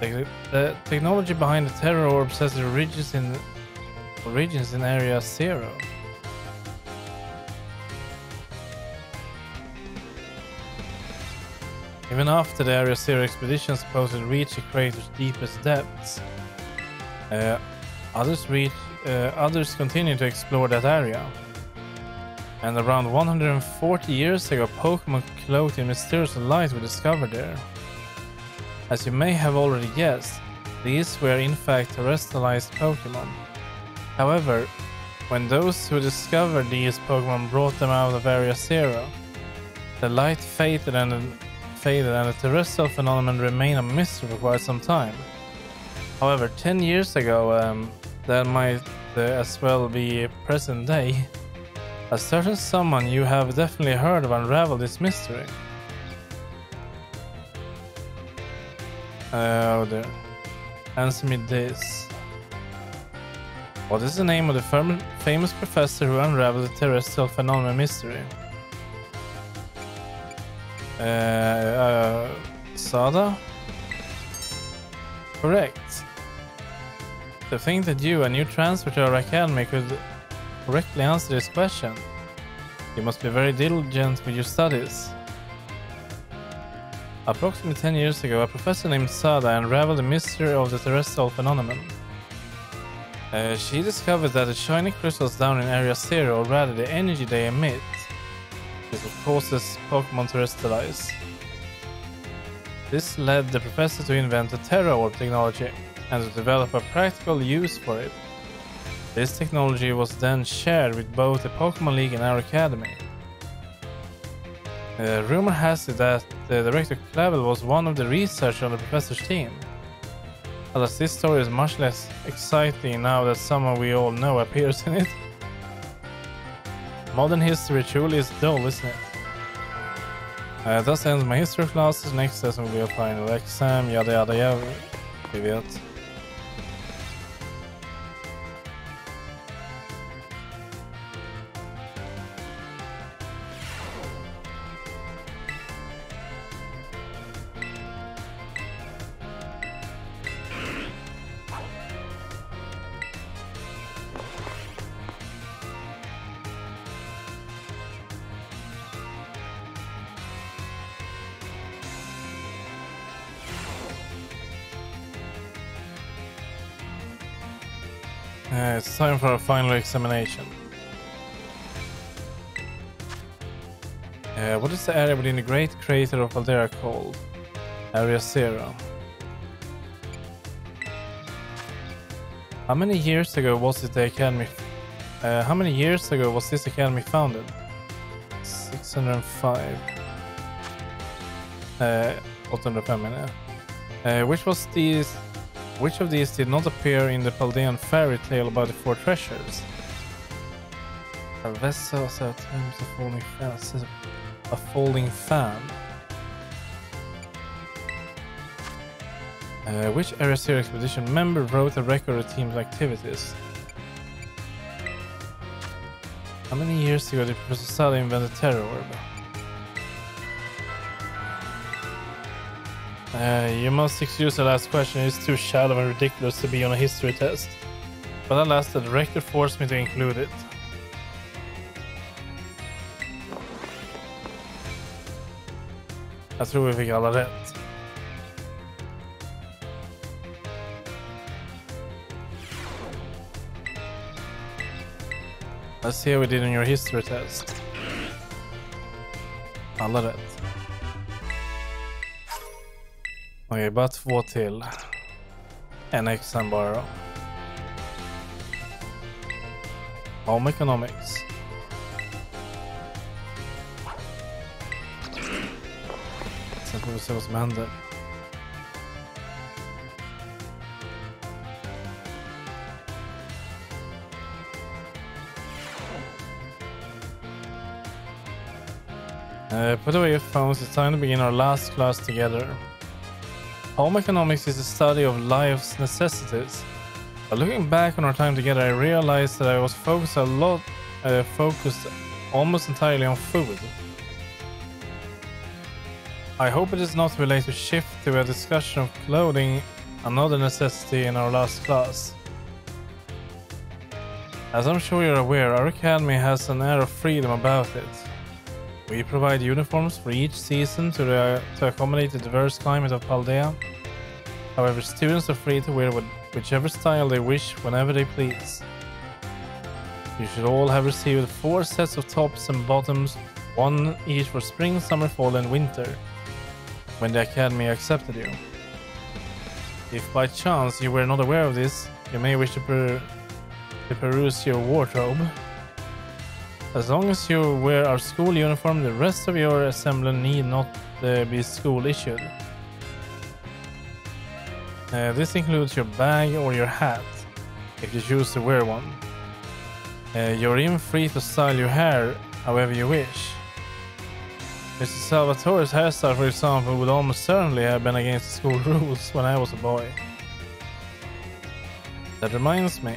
The technology behind the terror orbs has origins in Area Zero. Even after the Area Zero expedition supposedly reached the crater's deepest depths, others continue to explore that area. And around 140 years ago, Pokémon cloaked in mysterious light were discovered there. As you may have already guessed, these were in fact terrestrialized Pokémon. However, when those who discovered these Pokémon brought them out of Area Zero, the light faded and the terrestrial phenomenon remained a mystery for quite some time. However, 10 years ago, that might as well be present day, a certain someone you have definitely heard of unraveled this mystery. Oh dear. Answer me this. What is the name of the famous professor who unraveled the terrestrial phenomenon mystery? Sada? Correct. To think that you, a new transfer to our academy, could correctly answer this question, you must be very diligent with your studies. Approximately 10 years ago, a professor named Sada unraveled the mystery of the terrestrial phenomenon. She discovered that the shiny crystals down in Area Zero, or rather the energy they emit, is what causes Pokémon to terrestrialize. This led the professor to invent the Terra Orb technology and to develop a practical use for it. This technology was then shared with both the Pokémon League and our academy. Rumor has it that Director Clavel was one of the researchers on the professor's team. Alas, this story is much less exciting now that someone we all know appears in it. Modern history truly is dull, isn't it? Thus ends my history classes. Next lesson will be a final exam, yada yada yada. Vi vet. It's time for our final examination. What is the area within the Great Crater of Aldera called? Area Zero. How many years ago was it the academy? How many years ago was this academy founded? 605. 805. Which of these did not appear in the Paldean fairy tale about the four treasures? A vessel, a folding fan. Which Area Zero expedition member wrote a record of team's activities? How many years ago did Professor Sada invent the Terror Orb? You must excuse the last question, it's too shallow and ridiculous to be on a history test. But alas, the director forced me to include it. Jag tror vi fick alla rätt. Let's see how we did in your history test. Alla rätt. Okej, bara 2 till. En extra bara då. Home Economics. Sen får vi se vad som händer. Put away your phones, it's time to begin our last class together. Home economics is the study of life's necessities. But looking back on our time together, I realized that I was focused almost entirely on food. I hope it is not too late to shift to a discussion of clothing, another necessity in our last class. As I'm sure you're aware, our academy has an air of freedom about it. We provide uniforms for each season to accommodate the diverse climate of Paldea. However, students are free to wear whichever style they wish whenever they please. You should all have received 4 sets of tops and bottoms, 1 each for spring, summer, fall and winter, when the academy accepted you. If by chance you were not aware of this, you may wish to peruse your wardrobe. As long as you wear our school uniform, the rest of your assembly need not be school issued. This includes your bag or your hat, if you choose to wear one. You're even free to style your hair however you wish. Mr. Salvatore's hairstyle, for example, would almost certainly have been against the school rules when I was a boy. That reminds me,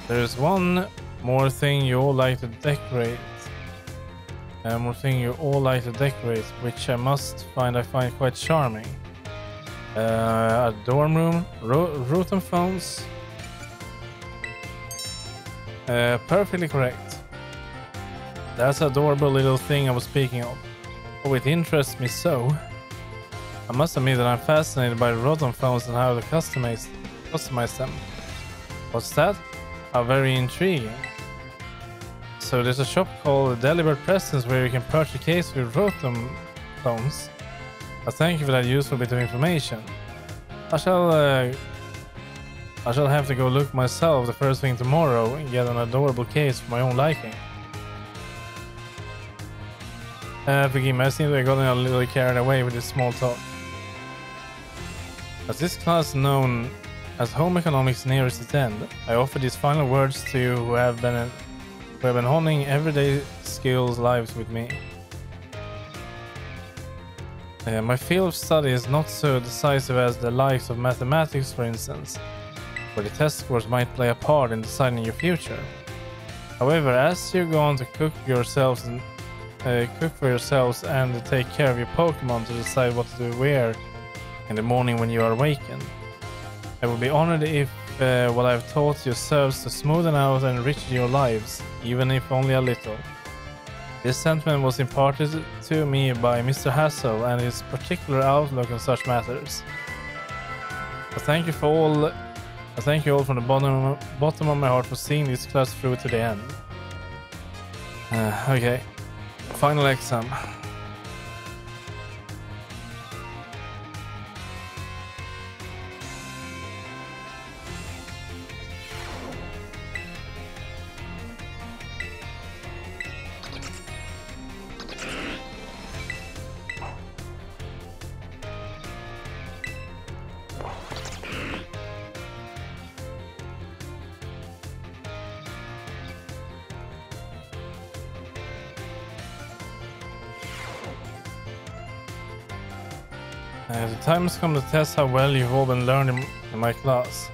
there is one more thing you all like to decorate. Which I find quite charming. A dorm room, Rotom phones. Perfectly correct. That's an adorable little thing I was speaking of. Oh, it interests me so. I must admit that I'm fascinated by Rotom phones and how to customize them. What's that? How very intriguing. So there's a shop called Deliberate Presents where you can purchase a case with Rotom phones. Thank you for that useful bit of information. I shall have to go look myself the first thing tomorrow and get an adorable case for my own liking. Forgive me, I seem to have gotten a little carried away with this small talk. As this class known as Home Economics nears its end, I offer these final words to you who have been honing everyday skills lives with me. My field of study is not so decisive as the likes of mathematics, for instance, where the test scores might play a part in deciding your future. However, as you go on to cook for yourselves and take care of your Pokémon to decide what to wear in the morning when you are awakened, I will be honored if what I've taught you serves to smoothen out and enrich your lives, even if only a little. This sentiment was imparted to me by Mr. Hassel and his particular outlook on such matters. I thank you all from the bottom of my heart for seeing this class through to the end. Okay, final exam. The time has come to test how well you've all been learning in my class.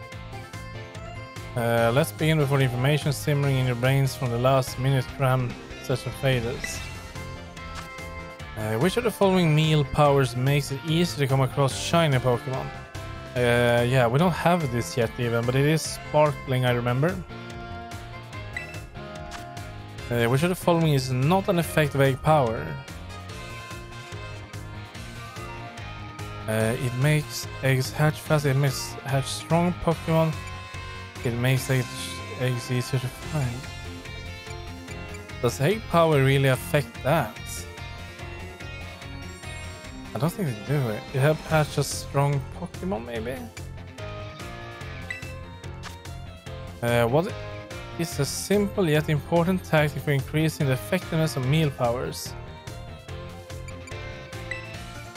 Let's begin before the information simmering in your brains from the last minute cram session fades. Which of the following meal powers makes it easy to come across shiny Pokemon? Yeah, we don't have this yet even, but it is sparkling, I remember. Which of the following is not an effective egg power? It makes eggs hatch fast, it makes hatch strong Pokemon, it makes eggs easier to find. Does egg power really affect that? I don't think they do it. It helps hatch a strong Pokemon, maybe? What is a simple yet important tactic for increasing the effectiveness of meal powers?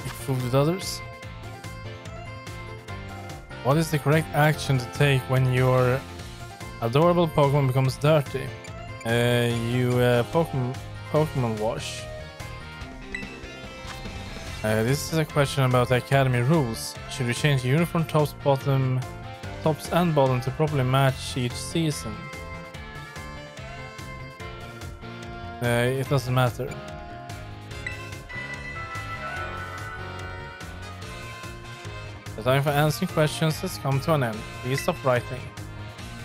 It food with others? What is the correct action to take when your adorable Pokemon becomes dirty? Pokemon wash. This is a question about the academy rules. Should we change uniform tops and bottom to properly match each season? It doesn't matter. The time for answering questions has come to an end. Please stop writing.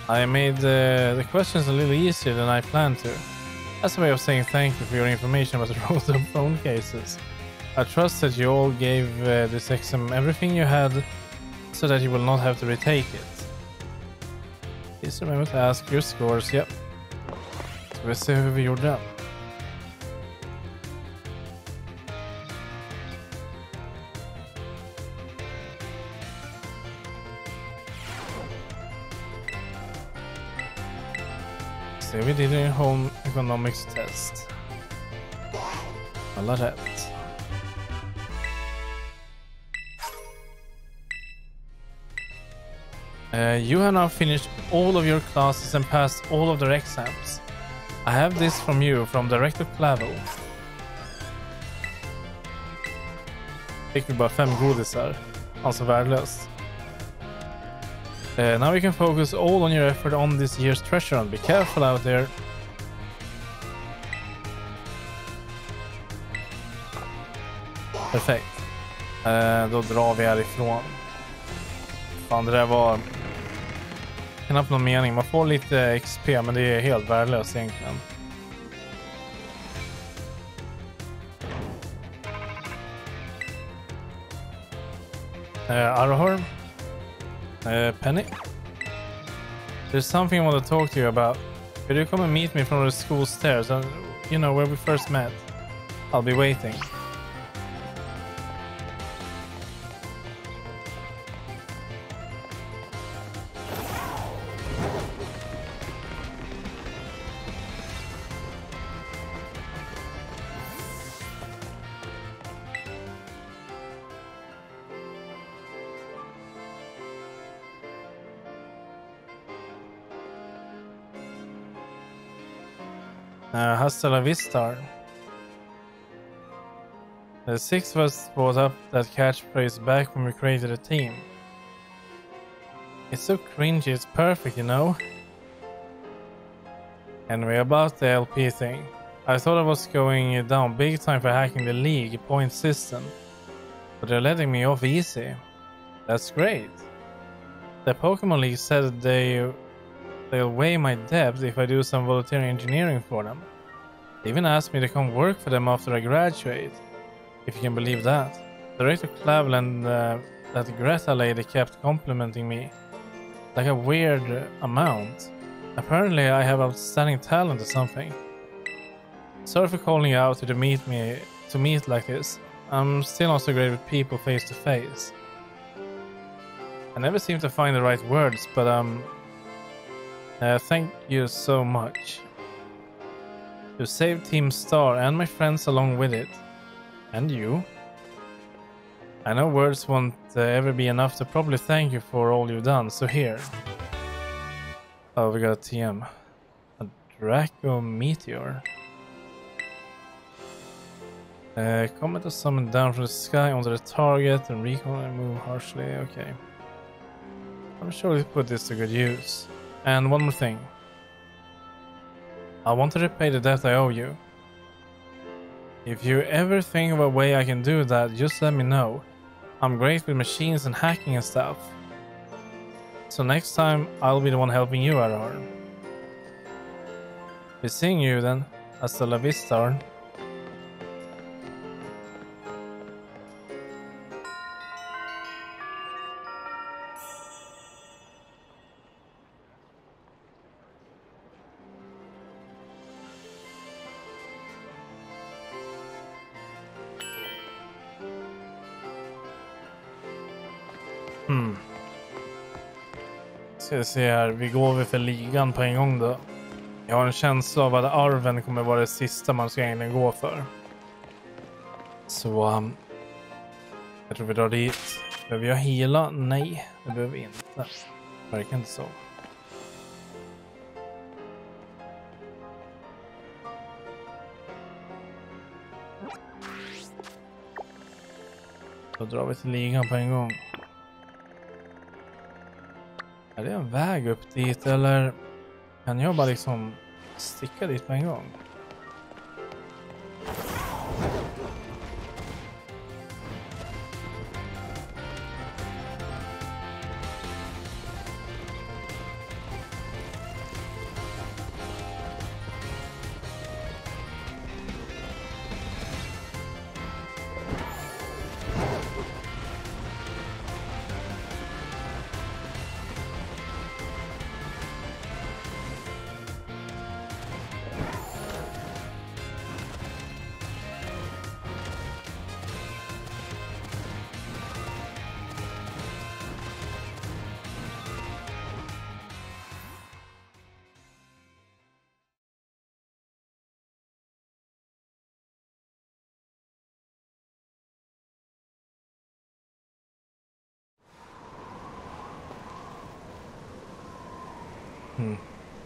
I made the questions a little easier than I planned to. As a way of saying thank you for your information about the rolled up phone cases. I trust that you all gave this exam everything you had so that you will not have to retake it. Please remember to ask your scores. Yep. Så vi ser hur vi gjorde. So we did a home economics test. Alla rätt. You have now finished all of your classes and passed all of their exams. I have this from you, from Director Clavel. Fick vi bara 5 godisar. Alltså värdelöst. Now you can focus all on your effort on this year's treasure hunt. Be careful out there. Perfekt. Då drar vi härifrån. Fan, det där var knappt någon mening. Man får lite XP, men det är helt värdelöst egentligen. Arahor. Penny. There's something I want to talk to you about. Could you come and meet me from the school stairs? And you know, where we first met. I'll be waiting. Hasta la vista. The 6 of us brought up that catchphrase back when we created a team. It's so cringy, it's perfect, you know? Anyway, about the LP thing. I thought I was going down big time for hacking the league point system, but they're letting me off easy. That's great. The Pokemon League said they'll weigh my debt if I do some voluntary engineering for them. They even asked me to come work for them after I graduate, if you can believe that. Director Clavel and that Greta lady kept complimenting me, like a weird amount. Apparently I have outstanding talent or something. Sorry for calling you out to meet like this. I'm still not so great with people face to face. I never seem to find the right words, but thank you so much. You saved Team Star and my friends along with it. And you. I know words won't ever be enough to properly thank you for all you've done, so here. Oh, we got a TM. A Draco Meteor. Comet is summoned down from the sky onto the target and recall and move harshly. Okay. I'm sure we put this to good use. And one more thing. I want to repay the debt I owe you. If you ever think of a way I can do that, just let me know. I'm great with machines and hacking and stuff. So next time, I'll be the one helping you, Arahor. Be seeing you then. Hasta la vista. Ska se här, vi går väl för ligan på en gång då. Jag har en känsla av att arven kommer vara det sista man ska egentligen gå för. Så Jag tror vi drar dit. Behöver jag heala? Nej, det behöver vi inte. Verkar inte så. Då drar vi till ligan på en gång. Är det en väg upp dit eller kan jag bara liksom sticka dit på en gång?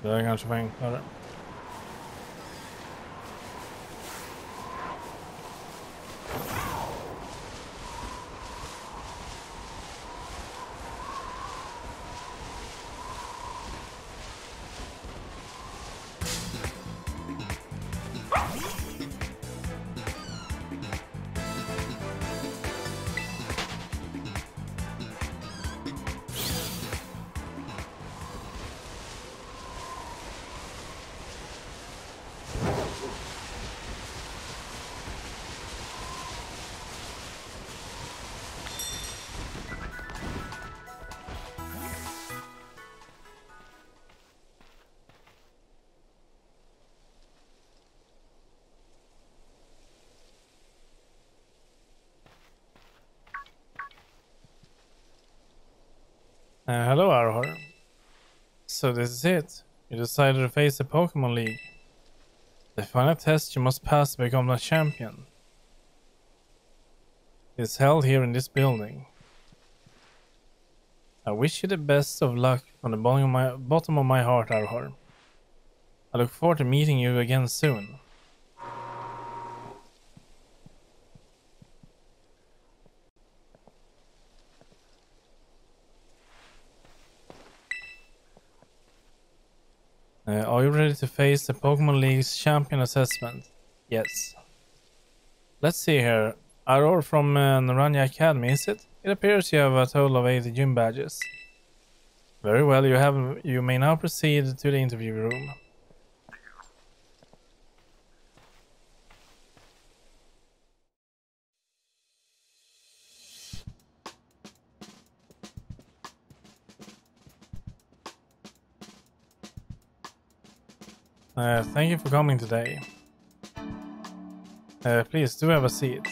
Det är kanske för enklare. Hello, Arahor. So this is it. You decided to face the Pokémon League. The final test you must pass to become a champion. It's held here in this building. I wish you the best of luck from the bottom of my heart, Arahor. I look forward to meeting you again soon. Are you ready to face the Pokémon League's champion assessment? Yes. Let's see here. Arahor from Naranja Academy, is it? It appears you have a total of 80 gym badges. Very well, you may now proceed to the interview room. Thank you for coming today. Please do have a seat.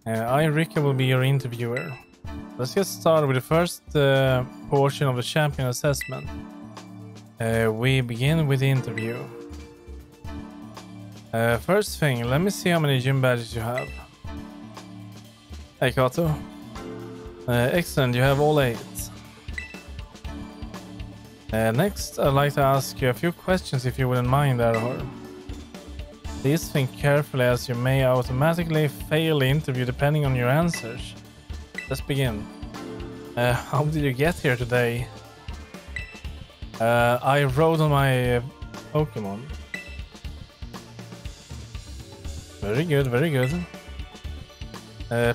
I, Rika, will be your interviewer. Let's get started with the first portion of the champion assessment. We begin with the interview. First thing, let me see how many gym badges you have. Hey, Kato. Excellent, you have all 8. Next, I'd like to ask you a few questions if you wouldn't mind, Arahor. Please think carefully as you may automatically fail the interview depending on your answers. Let's begin. How did you get here today? I rode on my Pokemon. Very good, very good.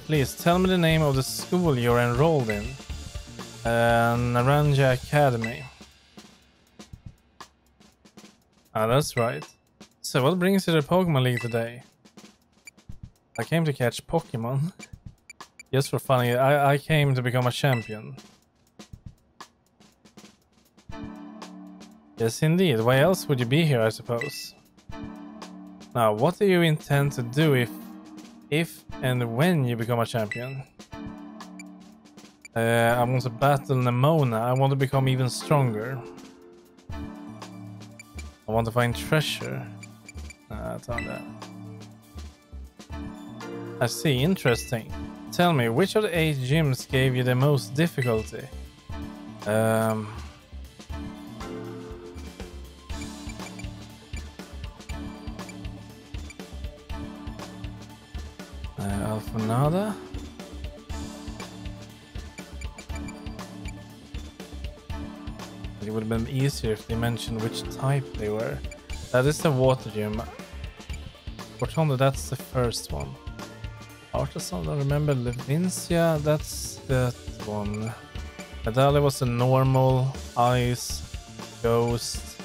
Please tell me the name of the school you're enrolled in. Naranja Academy. Ah, that's right. So what brings you to the Pokemon League today? I came to catch Pokemon. Just for fun, I came to become a champion. Yes, indeed. Why else would you be here, I suppose? Now, what do you intend to do if and when you become a champion? I want to battle Nemona. I want to become even stronger. I want to find treasure. It's on that. I see, interesting. Tell me, which of the 8 gyms gave you the most difficulty? Alphanada? It would have been easier if they mentioned which type they were. That is the water gym. Fortuna, that's the first one. Artisan, I remember. Levincia, that's that one. Medali was the normal. Ice. Ghost.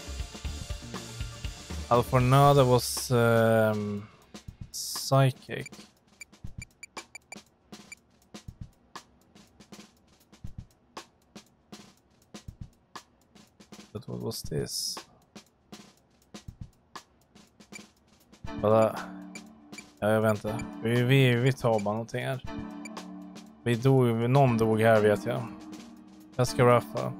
Alfornada was psychic. But what was this? Jag vet inte. Vi tar bara någonting här. Någon dog här vet jag. Jag ska raffa.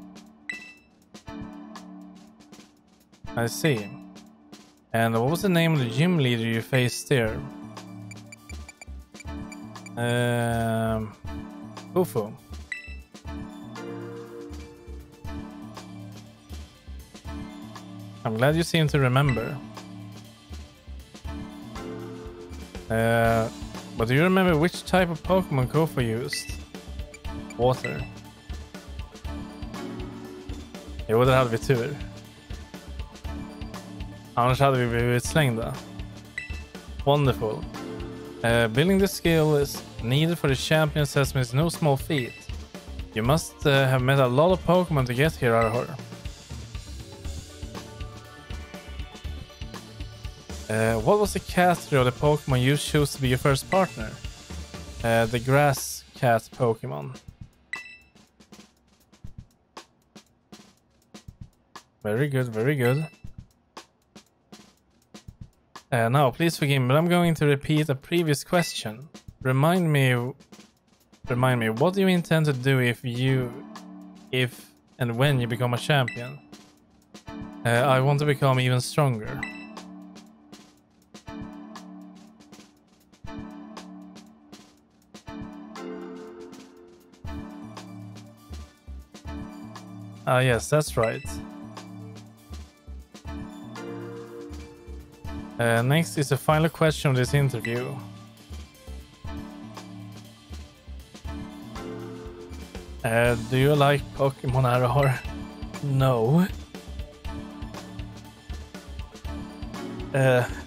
I see. And what was the name of the gym leader you faced there? Fufu. I'm glad you seem to remember. But do you remember which type of Pokemon Kofa used? Water. Jo, det hade vi tur. Annars hade vi blivit slängda. Wonderful. Building the skill is needed for the champion assessment is no small feat. You must have met a lot of Pokemon to get here, Arahor. What was the category of the Pokemon you chose to be your first partner? The grass cat Pokemon. Very good, very good. Now, please forgive me, but I'm going to repeat a previous question. Remind me, what do you intend to do if and when you become a champion? I want to become even stronger. Yes, that's right. Next is the final question of this interview. Do you like Pokemon Arahor? No.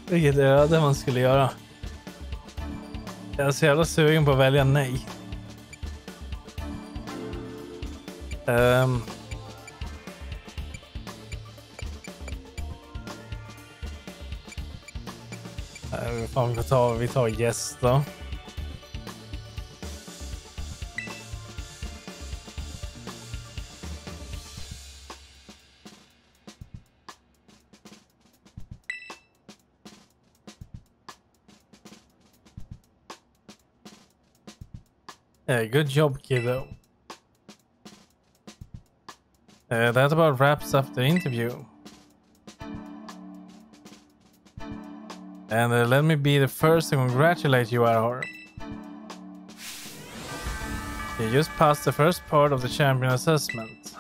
Vilket öde man skulle göra. Jag är så jävla sugen på att välja nej. Vi tar yes då. Good job, kiddo. That about wraps up the interview. And let me be the first to congratulate you, Arahor. You just passed the first part of the champion assessment.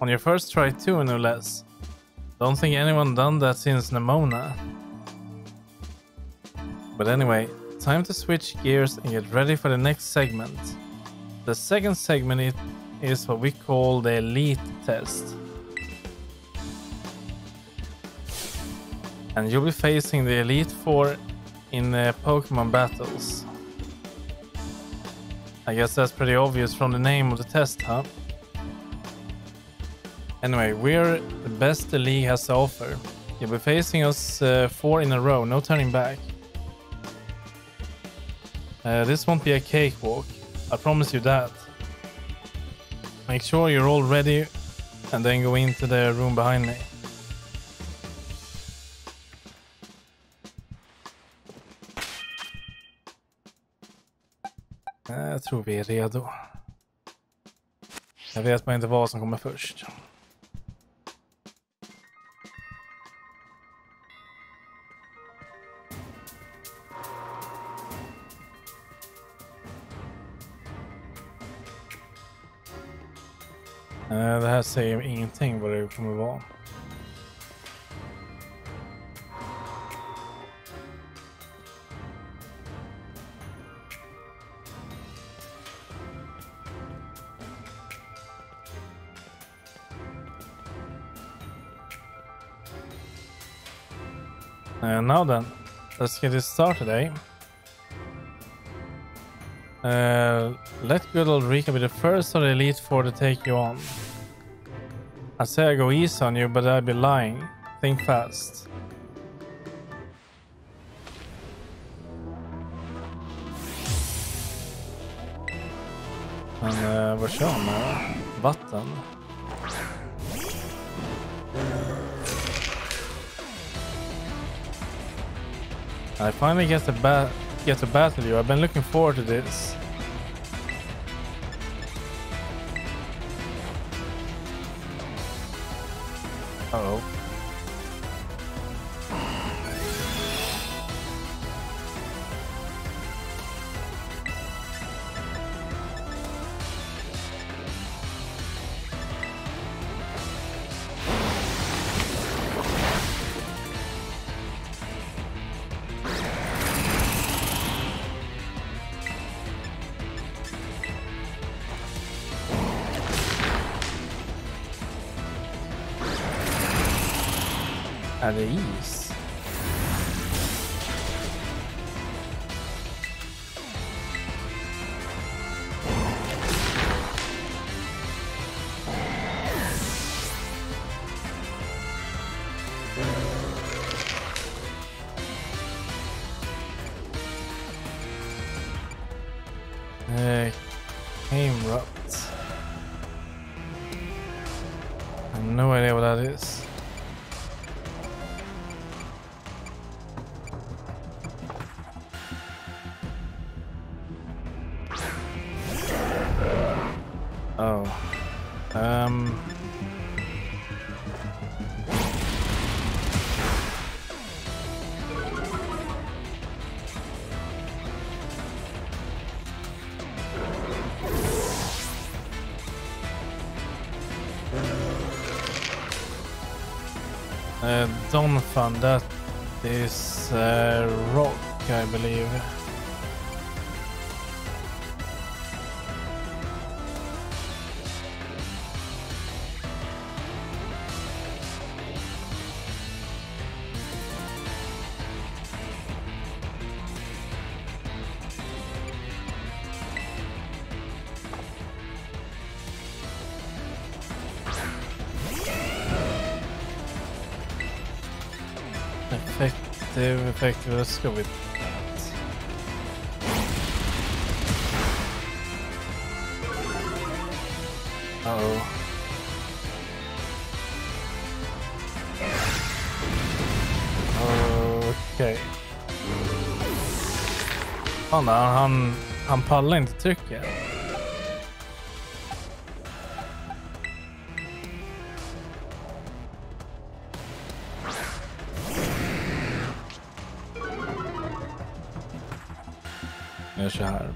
On your first try too, no less. Don't think anyone done that since Nemona. But anyway, time to switch gears and get ready for the next segment. The second segment is what we call the Elite Test. And you'll be facing the Elite Four in Pokemon battles. I guess that's pretty obvious from the name of the test, huh? Anyway, we're the best the league has to offer. You'll be facing us 4 in a row, no turning back. This won't be a cakewalk, I promise you that. Make sure you're all ready and then go into the room behind me. Jag tror vi är redo. Jag vet bara inte vad som kommer först. Det här säger ingenting vad det kommer vara. Now then, let's get it started, eh? Let good old Rika be the first of the Elite Four to take you on. I say I go easy on you, but I'd be lying. Think fast. Men vad kör man med? Vatten? I finally get to battle you. I've been looking forward to this. Uh-oh. At ease. Game rot. I have no idea what that is. Oh. Don't fun. That is rock, I believe. Effective, let's go with that. Uh-oh. Okej. Fan, han pallar inte trycket. Jag kör här.